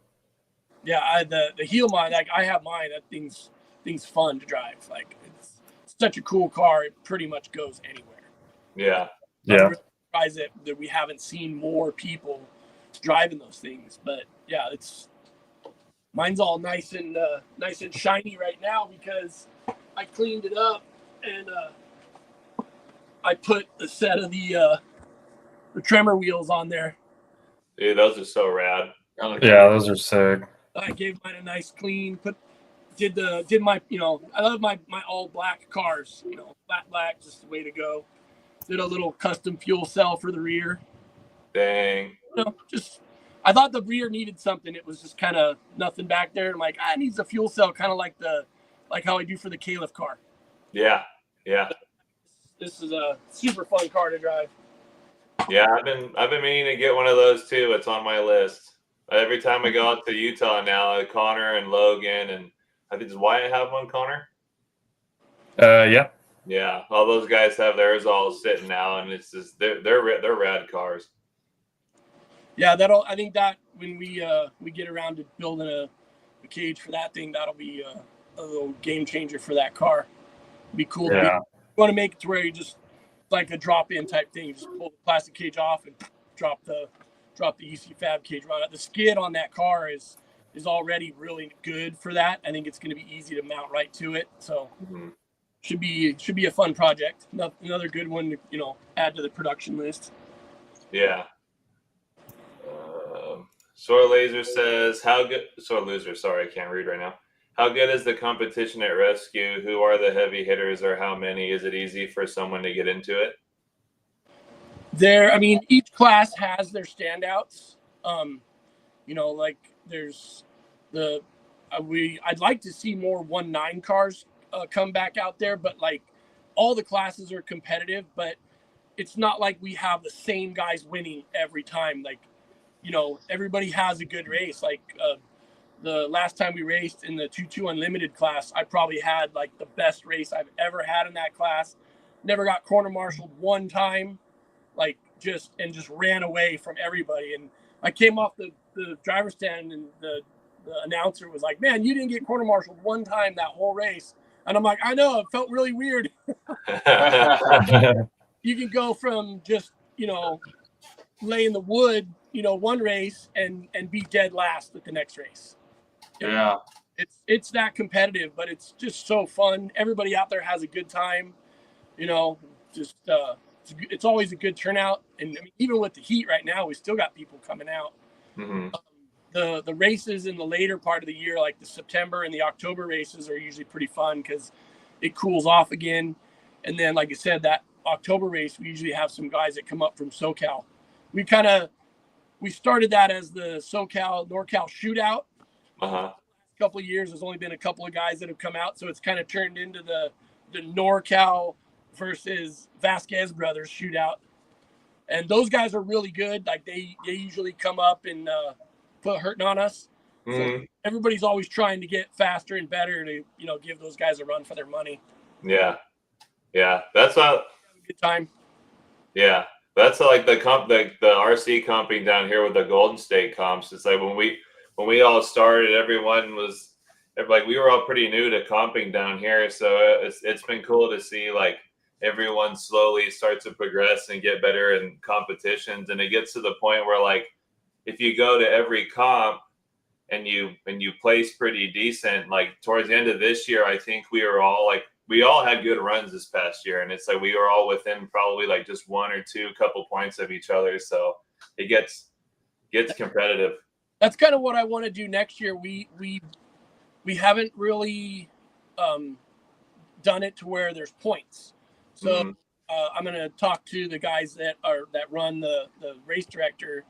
Yeah, the Helamon, like I have mine. That thing's fun to drive. Like it's such a cool car. It pretty much goes anywhere. Yeah. Yeah. I'm really surprised that we haven't seen more people driving those things. But yeah, mine's all nice and shiny right now because I cleaned it up and I put a set of the tremor wheels on there. Dude, those are so rad. Yeah, those are sick. I gave mine a nice clean. Did my I love my all black cars. Flat black, just the way to go. Did a little custom fuel cell for the rear. Dang. Just I thought the rear needed something. It was just kind of nothing back there. I'm like, it needs a fuel cell, kind of like how I do for the Caliph car. Yeah. Yeah. This is a super fun car to drive. Yeah, I've been meaning to get one of those too. It's on my list. Every time I go out to Utah now, Connor and Logan, and I think, does Wyatt have one, Connor? Yeah. Yeah, all those guys have theirs all sitting now, and it's just they're rad cars. Yeah, I think that when we get around to building a cage for that thing, that'll be a little game changer for that car. It'd be cool. Yeah. You want to make it to where you just like a drop-in type thing. You just pull the plastic cage off and drop the UC Fab cage right out. The skid on that car is already really good for that. I think it's going to be easy to mount right to it. So should be a fun project. Another good one to add to the production list. Yeah. Sore Laser says, how good? Sore Loser, sorry, I can't read right now. How good is the competition at Rescue? Who are the heavy hitters, or how many? Is it easy for someone to get into it? Each class has their standouts. Like there's I'd like to see more 1.9 cars come back out there, but like all the classes are competitive, but it's not like we have the same guys winning every time. Like, everybody has a good race. Like the last time we raced in the 2.2 Unlimited class, I probably had like the best race I've ever had in that class. Never got corner marshaled one time, like just ran away from everybody. And I came off the driver's stand, and the announcer was like, "Man, you didn't get corner marshaled one time that whole race." And I'm like, "I know, it felt really weird." You can go from just lay in the wood, one race and be dead last at the next race. Yeah. It's that competitive, but it's just so fun. Everybody out there has a good time. It's always a good turnout. And even with the heat right now, we still got people coming out. Mm-hmm. The races in the later part of the year, like the September and the October races, are usually pretty fun because it cools off again. And then, like I said, that October race, we usually have some guys that come up from SoCal. We started that as the NorCal shootout. Uh-huh. A couple of years, there's only been a couple of guys that have come out, so it's kind of turned into the NorCal versus Vasquez brothers shootout. And those guys are really good. Like they usually come up and put hurting on us. Mm-hmm. So everybody's always trying to get faster and better to give those guys a run for their money. Yeah. That's not a good time. Yeah, that's like the RC comping down here with the Golden State comps. It's like when we all started, everyone was like we were all pretty new to comping down here, so it's been cool to see like everyone slowly start to progress and get better in competitions, and it gets to the point where like if you go to every comp and you place pretty decent, like towards the end of this year, I think we all had good runs this past year, and it's like we were all within probably like just one or two couple points of each other, so it gets competitive. That's kind of what I want to do next year. We haven't really done it to where there's points, so I'm going to talk to the guys that run the race director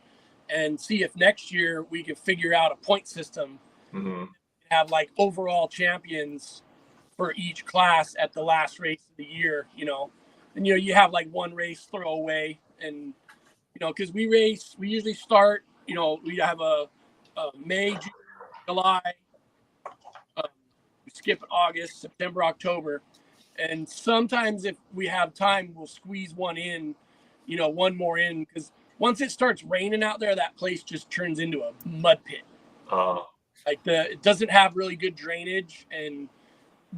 and see if next year we can figure out a point system, have like overall champions for each class at the last race of the year, and you have like one race throwaway, and because we usually start, we have a May, June, July, we skip August, September, October, and sometimes if we have time, we'll squeeze one in, one more in, because once it starts raining out there, that place just turns into a mud pit. It doesn't have really good drainage, and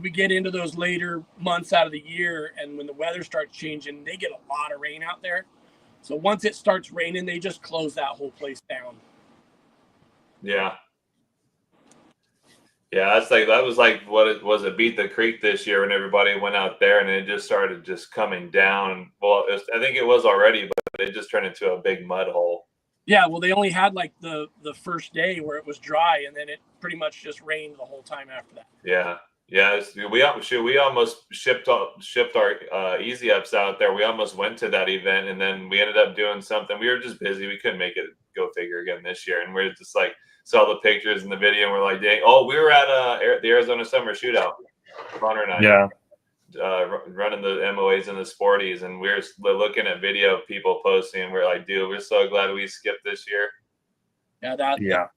we get into those later months out of the year, and when the weather starts changing, they get a lot of rain out there. So once it starts raining, they just close that whole place down. Yeah, that was like what it was. It beat the creek this year when everybody went out there, and it just started just coming down. Well, I think it was already, but it just turned into a big mud hole. Yeah, well, they only had like the first day where it was dry, and then it pretty much just rained the whole time after that. Yeah. We almost shipped our easy ups out there. We almost went to that event, and then we ended up doing something. We were just busy. We couldn't make it. Go figure again this year. And we're just like saw the pictures and the video, and we're like, dang! Oh, we were at the Arizona Summer Shootout. Connor and I. Yeah. Running the MOAs and the Sporties, and we're looking at video of people posting, and we're like, dude, we're so glad we skipped this year. Yeah.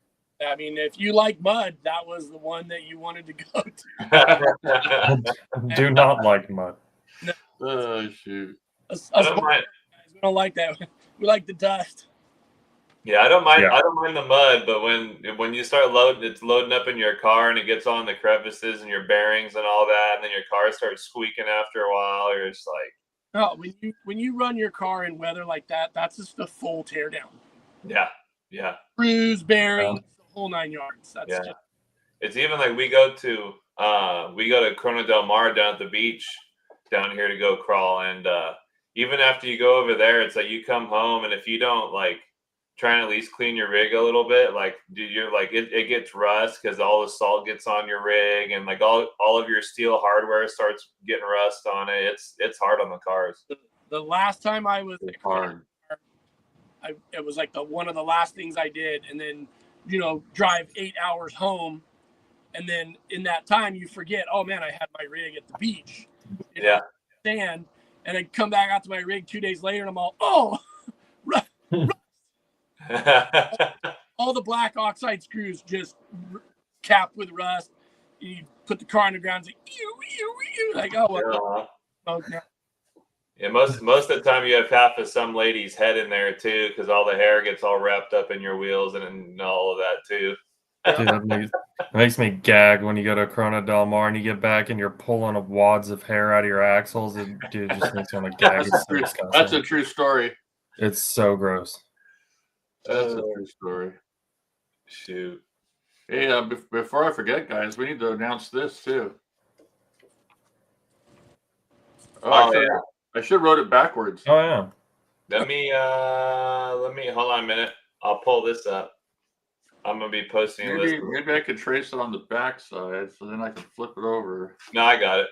I mean, if you like mud, that was the one that you wanted to go to. Do not like mud. No. Oh, shoot. I don't mind. We don't like that. We like the dust. Yeah, I don't mind. Yeah. I don't mind the mud, but when you start loading up in your car, and it gets on the crevices and your bearings and all that, and then your car starts squeaking after a while, you're just like, no. When you run your car in weather like that, that's just a full teardown. Yeah. Screws, bearings, the whole 9 yards. That's It's even like we go to Corona del Mar down at the beach down here to go crawl, and even after you go over there, it's like you come home, and if you don't like try and at least clean your rig a little bit, like you're like it gets rust because all the salt gets on your rig, and like all of your steel hardware starts getting rust on it. It's hard on the cars. The last time I was hard. It was like one of the last things I did, and then drive 8 hours home, and then in that time you forget, oh man, I had my rig at the beach, sand, and I come back out to my rig 2 days later, and I'm all all the black oxide screws just capped with rust. You put the car on the ground, it's like no. Yeah, most of the time you have half of some lady's head in there too, because all the hair gets all wrapped up in your wheels and all of that too. Dude, that makes me gag when you go to Corona del Mar and you get back and you're pulling wads of hair out of your axles. It just makes me want to gag. That's a true story. It's so gross. That's a true story. Shoot. Hey, before I forget, guys, we need to announce this too. I should have wrote it backwards. Oh yeah. Let me hold on a minute. I'll pull this up. I'm gonna be posting a list. Maybe I could trace it on the back side, so then I can flip it over. No, I got it.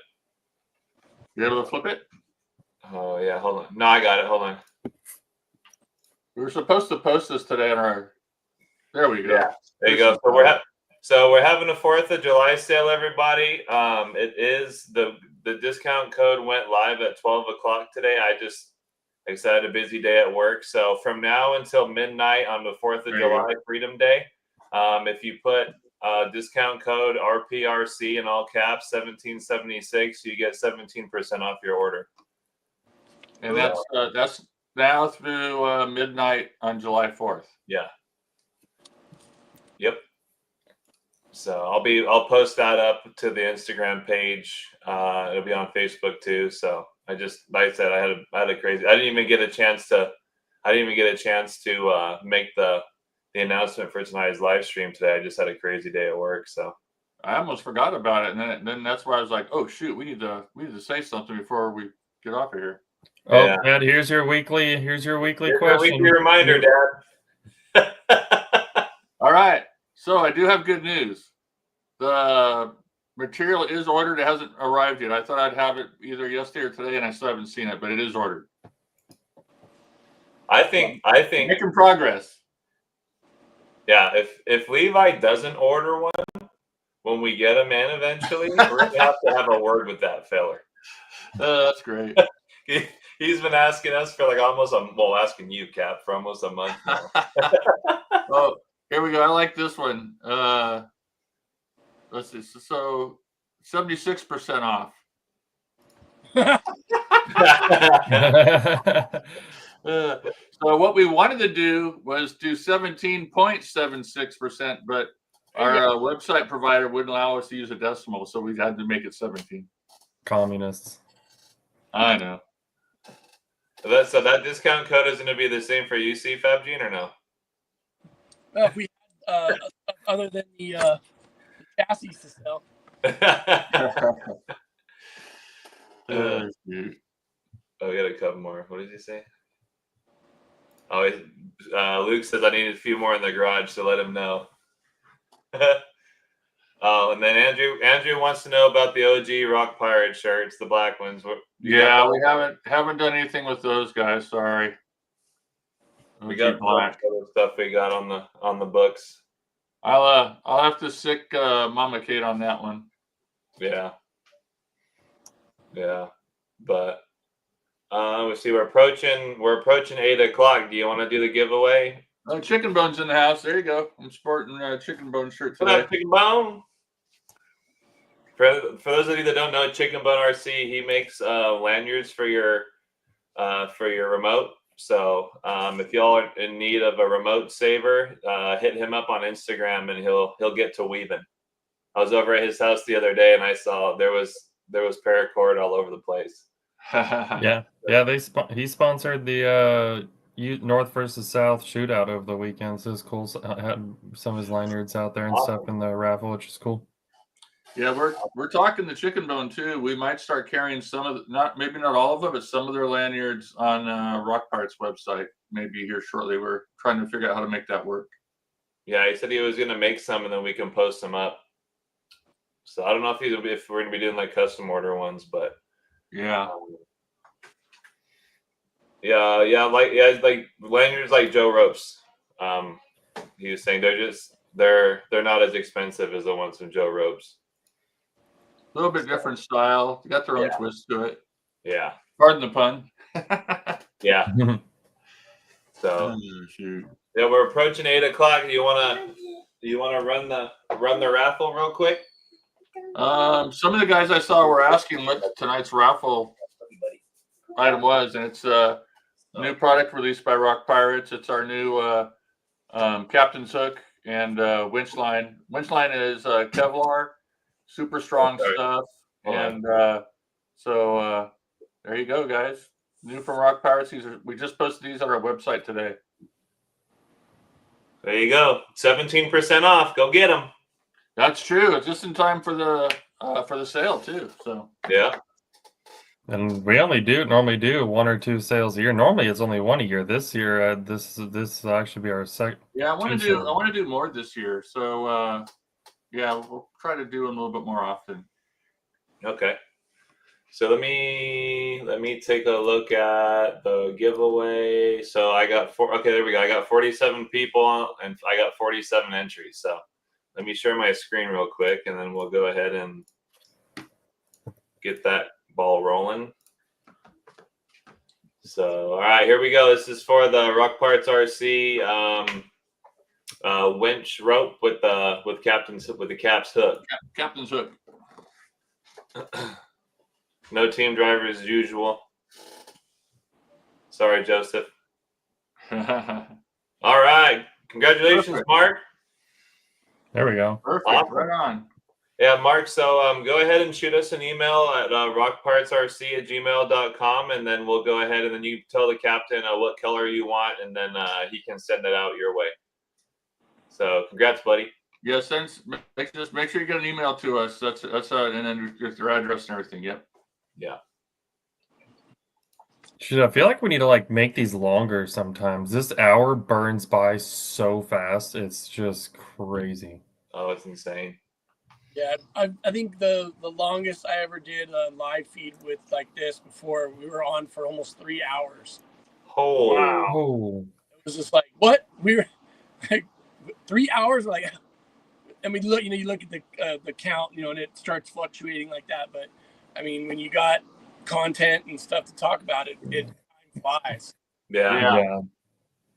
You able to flip it? Oh yeah, hold on. No, I got it. Hold on. We were supposed to post this today on our. There we go. Yeah, there you go. So we're having a 4th of July sale, everybody. It is the discount code went live at 12 o'clock today. Like I said, I had a busy day at work. So from now until midnight on the 4th of July, Freedom Day, if you put discount code RPRC in all caps 1776, you get 17% off your order. And that's now through midnight on July 4th. Yeah. Yep. So I'll post that up to the Instagram page. It'll be on Facebook too. So like I said, I had a crazy. I didn't even get a chance to make the announcement for tonight's live stream today. I just had a crazy day at work. So I almost forgot about it, and then that's why I was like, oh shoot, we need to say something before we get off of here. Oh, Yeah. Dad, here's your weekly question. Weekly reminder, Dad. All right. So I do have good news. The material is ordered. It hasn't arrived yet. I thought I'd have it either yesterday or today, and I still haven't seen it, but it is ordered. I think Making progress. Yeah, if Levi doesn't order one when we get him in eventually, we're gonna have a word with that feller. That's great. He's been asking us for like asking you, Cap, for almost a month now. Oh, here we go. I like this one. Let's see. So 76% off. So what we wanted to do was do 17.76%, but our website provider wouldn't allow us to use a decimal, so we had to make it 17. Communists. I know. So that discount code is going to be the same for UC Fabgene or no? Well, if we had other than the chassis to sell. Shoot. Oh, we got a couple more. What did he say? Oh, Luke says I need a few more in the garage, so let him know. Oh, and then Andrew wants to know about the OG Rock Pirate shirts, the black ones. Yeah, we haven't done anything with those guys. Sorry. We got black stuff we got on the books. I'll have to sick Mama Kate on that one. Yeah. But let's see. We're approaching 8:00. Do you want to do the giveaway? Oh, Chicken Bone's in the house. There you go. I'm sporting a Chicken Bone shirt today. What up, Chicken Bone? For those of you that don't know, Chicken Bone RC, he makes lanyards for your remote. So if y'all are in need of a remote saver, hit him up on Instagram and he'll get to weaving. I was over at his house the other day and I saw there was paracord all over the place. Yeah. He sponsored the North versus South shootout over the weekend. So it was cool. So I had some of his lanyards out there and stuff in the raffle, which is cool. Yeah, we're talking the Chicken Bone too. We might start carrying some of maybe not all of them, but some of their lanyards on Rock Pirate's website. Maybe here shortly. We're trying to figure out how to make that work. Yeah, he said he was gonna make some and then we can post them up. So I don't know if we're gonna be doing like custom order ones, but yeah. Like lanyards like Joe Ropes. He was saying they're not as expensive as the ones from Joe Ropes. A little bit different style. They got their own twist to it. Yeah. Pardon the pun. Yeah. So shoot. Yeah, we're approaching 8:00. Do you wanna run the raffle real quick? Some of the guys I saw were asking what tonight's raffle item was, and it's a new product released by Rock Pirates. It's our new Captain's Hook and winch line. Winch line is Kevlar, super strong stuff, and so there you go, guys. New from Rock Pirates. We just posted these on our website today. There you go, 17% off. Go get them. That's true. It's just in time for the sale too. So yeah. And we normally do 1 or 2 sales a year. Normally it's only 1 a year. This year, this will actually be our second. Yeah, I want to do more this year. So yeah, we'll try to do them a little bit more often. Okay. So let me take a look at the giveaway. So I got there we go. I got 47 people and I got 47 entries. So let me share my screen real quick and then we'll go ahead and get that ball rolling. So, all right, here we go. This is for the Rock Pirates RC winch rope with the cap's hook. Captain's Hook. No team driver as usual. Sorry, Joseph. All right, congratulations, Perfect. Mark. There we go. Perfect. Awesome. Right on. Yeah, Mark. So go ahead and shoot us an email at rockpartsrc@gmail.com, and then we'll go ahead and then you tell the captain what color you want, and then he can send it out your way. So congrats, buddy. Yeah, just make sure you get an email to us. That's and then your address and everything. Yep. Yeah. Shit, I feel like we need to like make these longer sometimes. This hour burns by so fast. It's just crazy. Oh, it's insane. Yeah, I think the longest I ever did a live feed with like this before, we were on for almost 3 hours. Holy. Wow. Oh, It was just like, what? We were like 3 hours, like, and we look, you look at the count, and it starts fluctuating like that. But I mean, when you got content and stuff to talk about, it time flies. Yeah. yeah.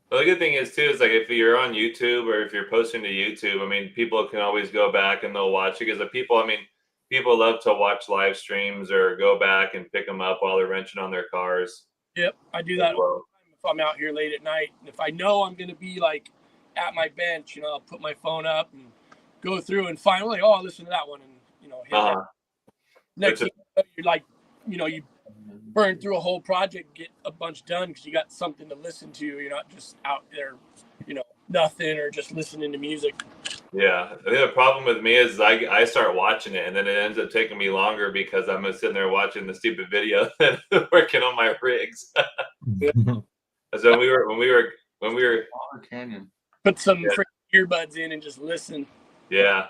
Well, the good thing is too is like if you're on YouTube or if you're posting to YouTube, I mean, people can always go back and they'll watch it because people love to watch live streams or go back and pick them up while they're wrenching on their cars. Yep, I do that as well. if I'm out here late at night, and if I know I'm going to be like at my bench, I'll put my phone up and go through and find like, I'll listen to that one, and hit that. Next thing you're like, you burn through a whole project, get a bunch done because you got something to listen to. You're not just out there, nothing or just listening to music. Yeah, I think the problem with me is I start watching it and then it ends up taking me longer because I'm sitting there watching the stupid video and working on my rigs. So when we were Canyon. Put some earbuds in and just listen. Yeah.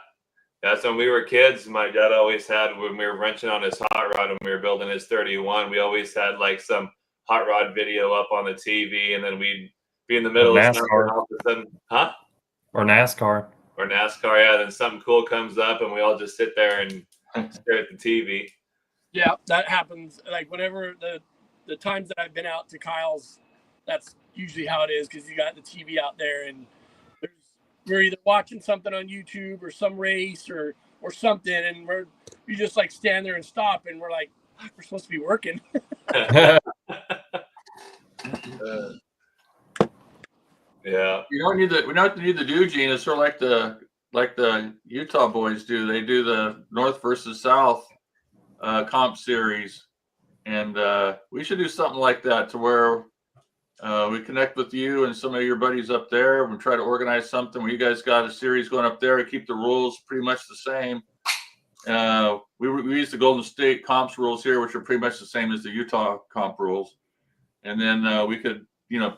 So when we were kids, my dad always had, when we were wrenching on his hot rod and we were building his 31, we always had like some hot rod video up on the TV, and then we'd be in the middle of something and all of a sudden, Or NASCAR. Yeah, then something cool comes up and we all just sit there and stare at the TV. Yeah, that happens. Like whenever the times that I've been out to Kyle's, that's usually how it is because you got the TV out there and we're either watching something on YouTube or some race or something, and you just like stand there and stop, and we're like, we're supposed to be working. Yeah. We don't need the Dugene. It's sort of like the Utah boys do. They do the North versus South comp series, and we should do something like that to where we connect with you and some of your buddies up there and try to organize something where you guys got a series going up there and keep the rules pretty much the same. We use the Golden State comps rules here, which are pretty much the same as the Utah comp rules. And then we could,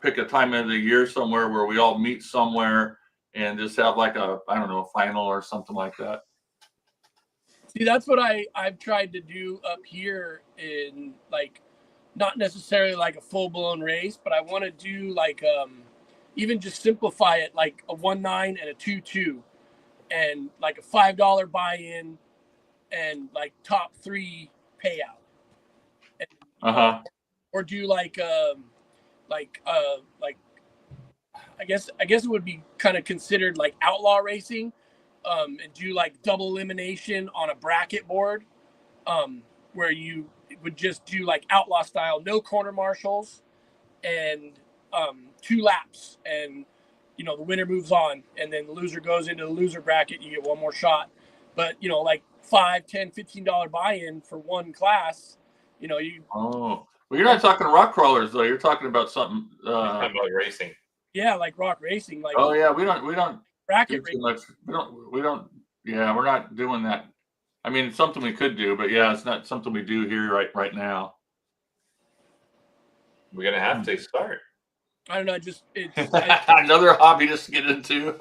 pick a time of the year somewhere where we all meet somewhere and just have like a final or something like that. See, that's what I've tried to do up here in like, not necessarily like a full-blown race, but I want to do like even just simplify it, like a 1.9 and a 2.2 and like a $5 buy-in and like top 3 payout. And, or do like I guess it would be kind of considered like outlaw racing, and do like double elimination on a bracket board, where you would just do like outlaw style, no corner marshals, and 2 laps, and the winner moves on, and then the loser goes into the loser bracket. You get one more shot, but like $5, $10, $15 buy-in for one class. Well, you're not talking rock crawlers though. You're talking about something. Talking about racing. Yeah, like rock racing. Like we don't bracket do too much. We don't. Yeah, we're not doing that. I mean, it's something we could do, but yeah, it's not something we do here right now. We're gonna have to start. I don't know. Just it's another hobby just to get into.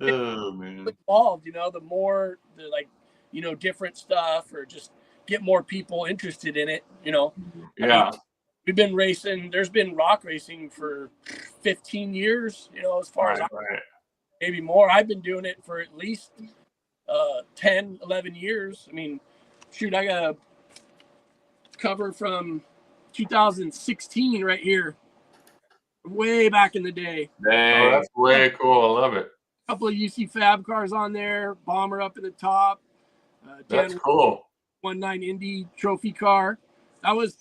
Oh man, involved. The more the different stuff, or just get more people interested in it. Yeah. I mean, we've been racing. There's been rock racing for 15 years. As far as maybe more. I've been doing it for at least 10, 11 years. I mean, shoot, I got a cover from 2016 right here, way back in the day. Dang. Oh, that's way cool. I love it. A couple of UC Fab cars on there, bomber up in the top. That's cool. 1.9 Indy trophy car. That was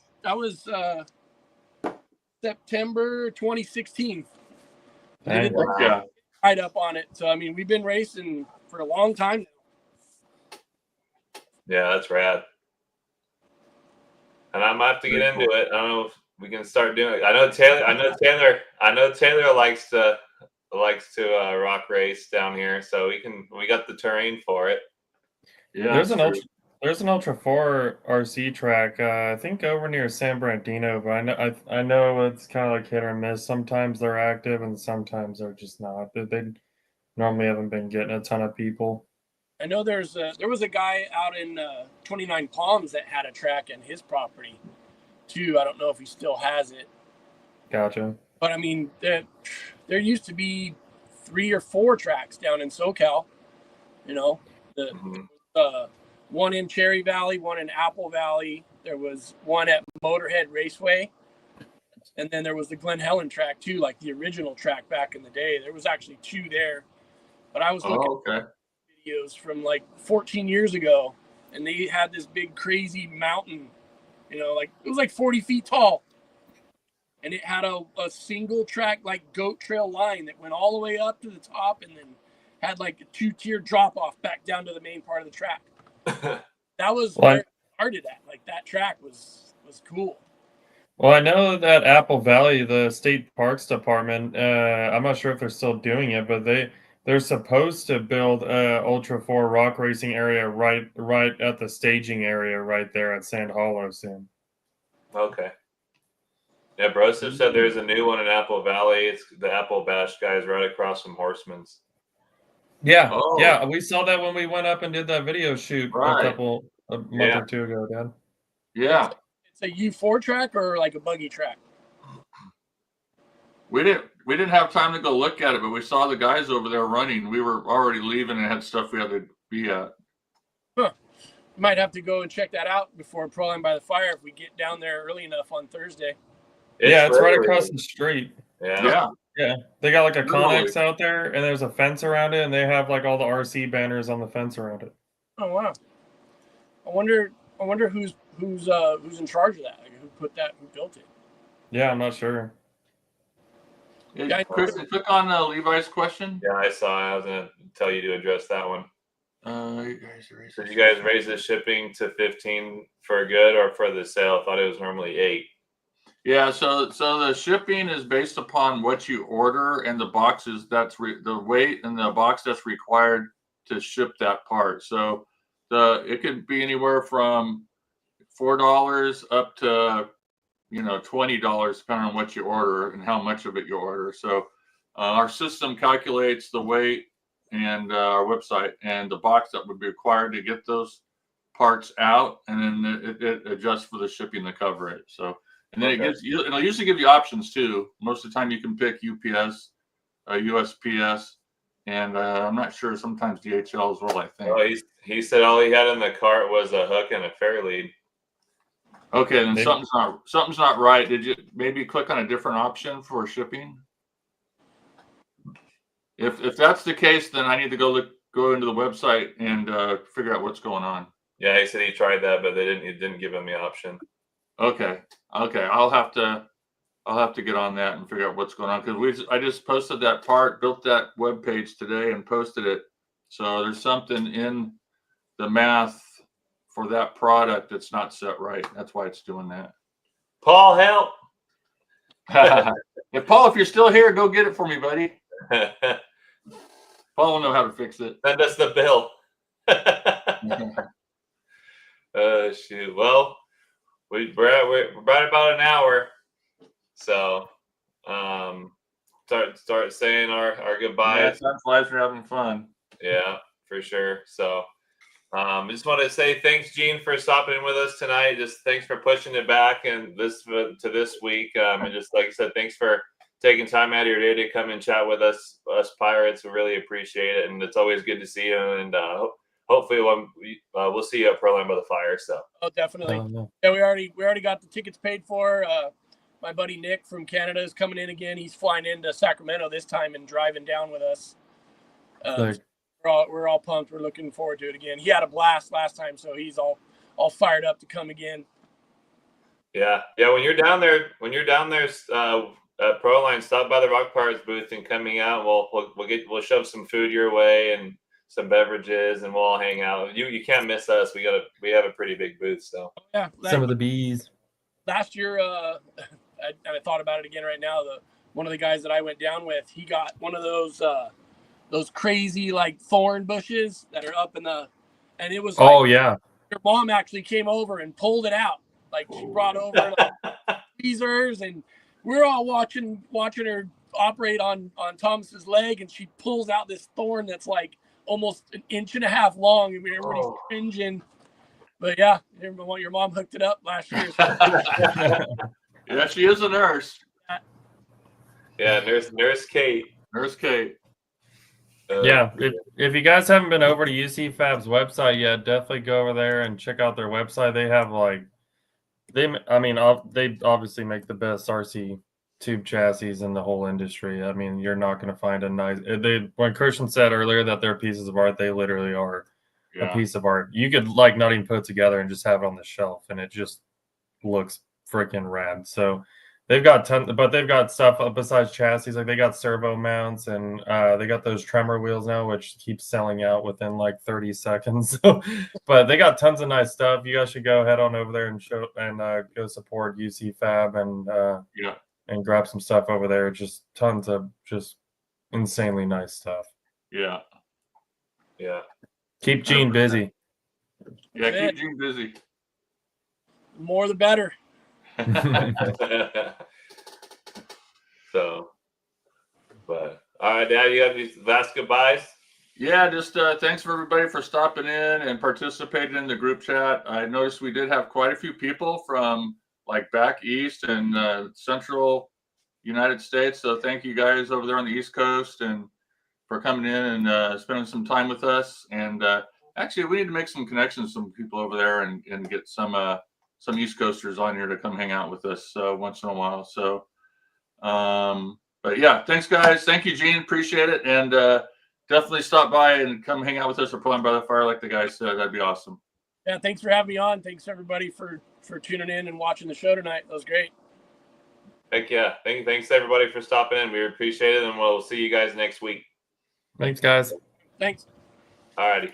September 2016. Yeah. tied up on it. So I mean, we've been racing for a long time now. Yeah, that's rad. And I might have to get into it. I don't know if we can start doing it. I know Taylor likes to rock race down here, so we got the terrain for it. Yeah, there's an Ultra 4 RC track, I think over near San Bernardino, but I know it's kind of like hit or miss. Sometimes they're active and sometimes they're just not. They normally haven't been getting a ton of people. I know there was a guy out in 29 Palms that had a track in his property too. I don't know if he still has it. Gotcha. But I mean, there used to be 3 or 4 tracks down in SoCal. You know, one in Cherry Valley, one in Apple Valley. There was one at Motorhead Raceway, and then there was the Glen Helen track too, like the original track back in the day. There was actually 2 there, but I was looking at videos from like 14 years ago, and they had this big crazy mountain. You know, like it was like 40 feet tall. And it had a single track, like goat trail line that went all the way up to the top and then had like a 2-tier drop off back down to the main part of the track. That was where it started at. Like that track was cool. Well, I know that Apple Valley, the state parks department, I'm not sure if they're still doing it, but they're supposed to build a Ultra 4 rock racing area right at the staging area right there at Sand Hollow soon. Okay. Yeah, Broseph said there's a new one in Apple Valley. It's the Apple Bash guys right across from Horseman's. Yeah, yeah, we saw that when we went up and did that video shoot a month or 2 ago, Dad. Yeah. It's a U4 track or like a buggy track? We didn't have time to go look at it, but we saw the guys over there running. We were already leaving and had stuff we had to be at. Huh. Might have to go and check that out before Proline by the Fire if we get down there early enough on Thursday. It's right across the street. Yeah. They got like a Connex out there, and there's a fence around it, and they have like all the RC banners on the fence around it. Oh wow! I wonder who's in charge of that? Like, who built it? Yeah, I'm not sure. Yeah, Chris, click on Levi's question. Yeah, I saw. I was gonna tell you to address that one. Did you guys raise the shipping to 15 for good or for the sale? I thought it was normally 8. Yeah, so the shipping is based upon what you order and the boxes the weight and the box that's required to ship that part. So it could be anywhere from $4 up to $20 depending on what you order and how much of it you order. So our system calculates the weight and our website and the box that would be required to get those parts out, and then it adjusts for the shipping to cover it. So. And then it'll usually give you options too. Most of the time you can pick UPS, USPS, and I'm not sure. Sometimes DHL as well, I think. Oh, he said all he had in the cart was a hook and a Fairlead. Okay, then something's not right. Did you maybe click on a different option for shipping? If that's the case, then I need to go into the website and figure out what's going on. Yeah, he said he tried that, but it didn't give him the option. Okay. I'll have to get on that and figure out what's going on, because I just posted that part, built that web page today and posted it. So there's something in the math for that product that's not set right. That's why it's doing that. Paul, help! Paul, if you're still here, go get it for me, buddy. Paul will know how to fix it. Send us the bill. Shoot. Well. We're right about an hour, so start saying our goodbyes. Yeah, time flies for having fun. Yeah, for sure. So I just want to say thanks, Gene, for stopping with us tonight. Just thanks for pushing it back and this week. And just like I said, thanks for taking time out of your day to come and chat with us pirates. We really appreciate it, and it's always good to see you. And hopefully we'll see you at Proline by the Fire. So definitely. Yeah, we already got the tickets paid for. My buddy Nick from Canada is coming in again. He's flying into Sacramento this time and driving down with us. We're all pumped. We're looking forward to it again. He had a blast last time, so he's all fired up to come again. Yeah. When you're down there, Proline, stop by the Rock Pirates booth and coming out. We'll shove some food your way and some beverages, and we'll all hang out. You can't miss us. We have a pretty big booth. So Yeah, Some of the bees. last year, I thought about it again right now. One of the guys that I went down with, he got one of those crazy like thorn bushes that are up in the, and it was like, Oh yeah. your mom actually came over and pulled it out. Like she brought over like tweezers, and we're all watching her operate on Thomas's leg, and she pulls out this thorn that's like almost an inch and a half long, and everybody's cringing. But yeah, your mom hooked it up last year. Yeah, she is a nurse. yeah, Nurse Kate. Nurse Kate. Yeah, if you guys haven't been over to UC Fab's website yet, definitely go over there and check out their website. They have they obviously make the best RC tube chassis in the whole industry. I mean, you're not going to find a nice. When Christian said earlier that they're pieces of art, they literally are a piece of art. You could like not even put it together and just have it on the shelf, and it just looks freaking rad. So they've got they've got stuff besides chassis. Like they got servo mounts, and they got those tremor wheels now, which keeps selling out within like 30 seconds. So, but they got tons of nice stuff. You guys should go head on over there and go support UC Fab and grab some stuff over there. Just tons of just insanely nice stuff. Yeah. Keep Gene busy. Yeah, keep Gene busy. The more the better. So, but all right, Dad, you have any last goodbyes? Yeah, just thanks for everybody for stopping in and participating in the group chat. I noticed we did have quite a few people from like back east and central United States. So thank you guys over there on the East Coast and for coming in and spending some time with us. And actually, we need to make some connections with some people over there and get some East Coasters on here to come hang out with us once in a while. So, but yeah, thanks guys. Thank you, Gene. Appreciate it. And definitely stop by and come hang out with us or pulling by the fire like the guys said. That'd be awesome. Yeah, thanks for having me on. Thanks everybody for tuning in and watching the show tonight. That was great. Heck yeah. Thanks everybody for stopping in. We appreciate it, and we'll see you guys next week. Thanks, guys. Thanks. All righty.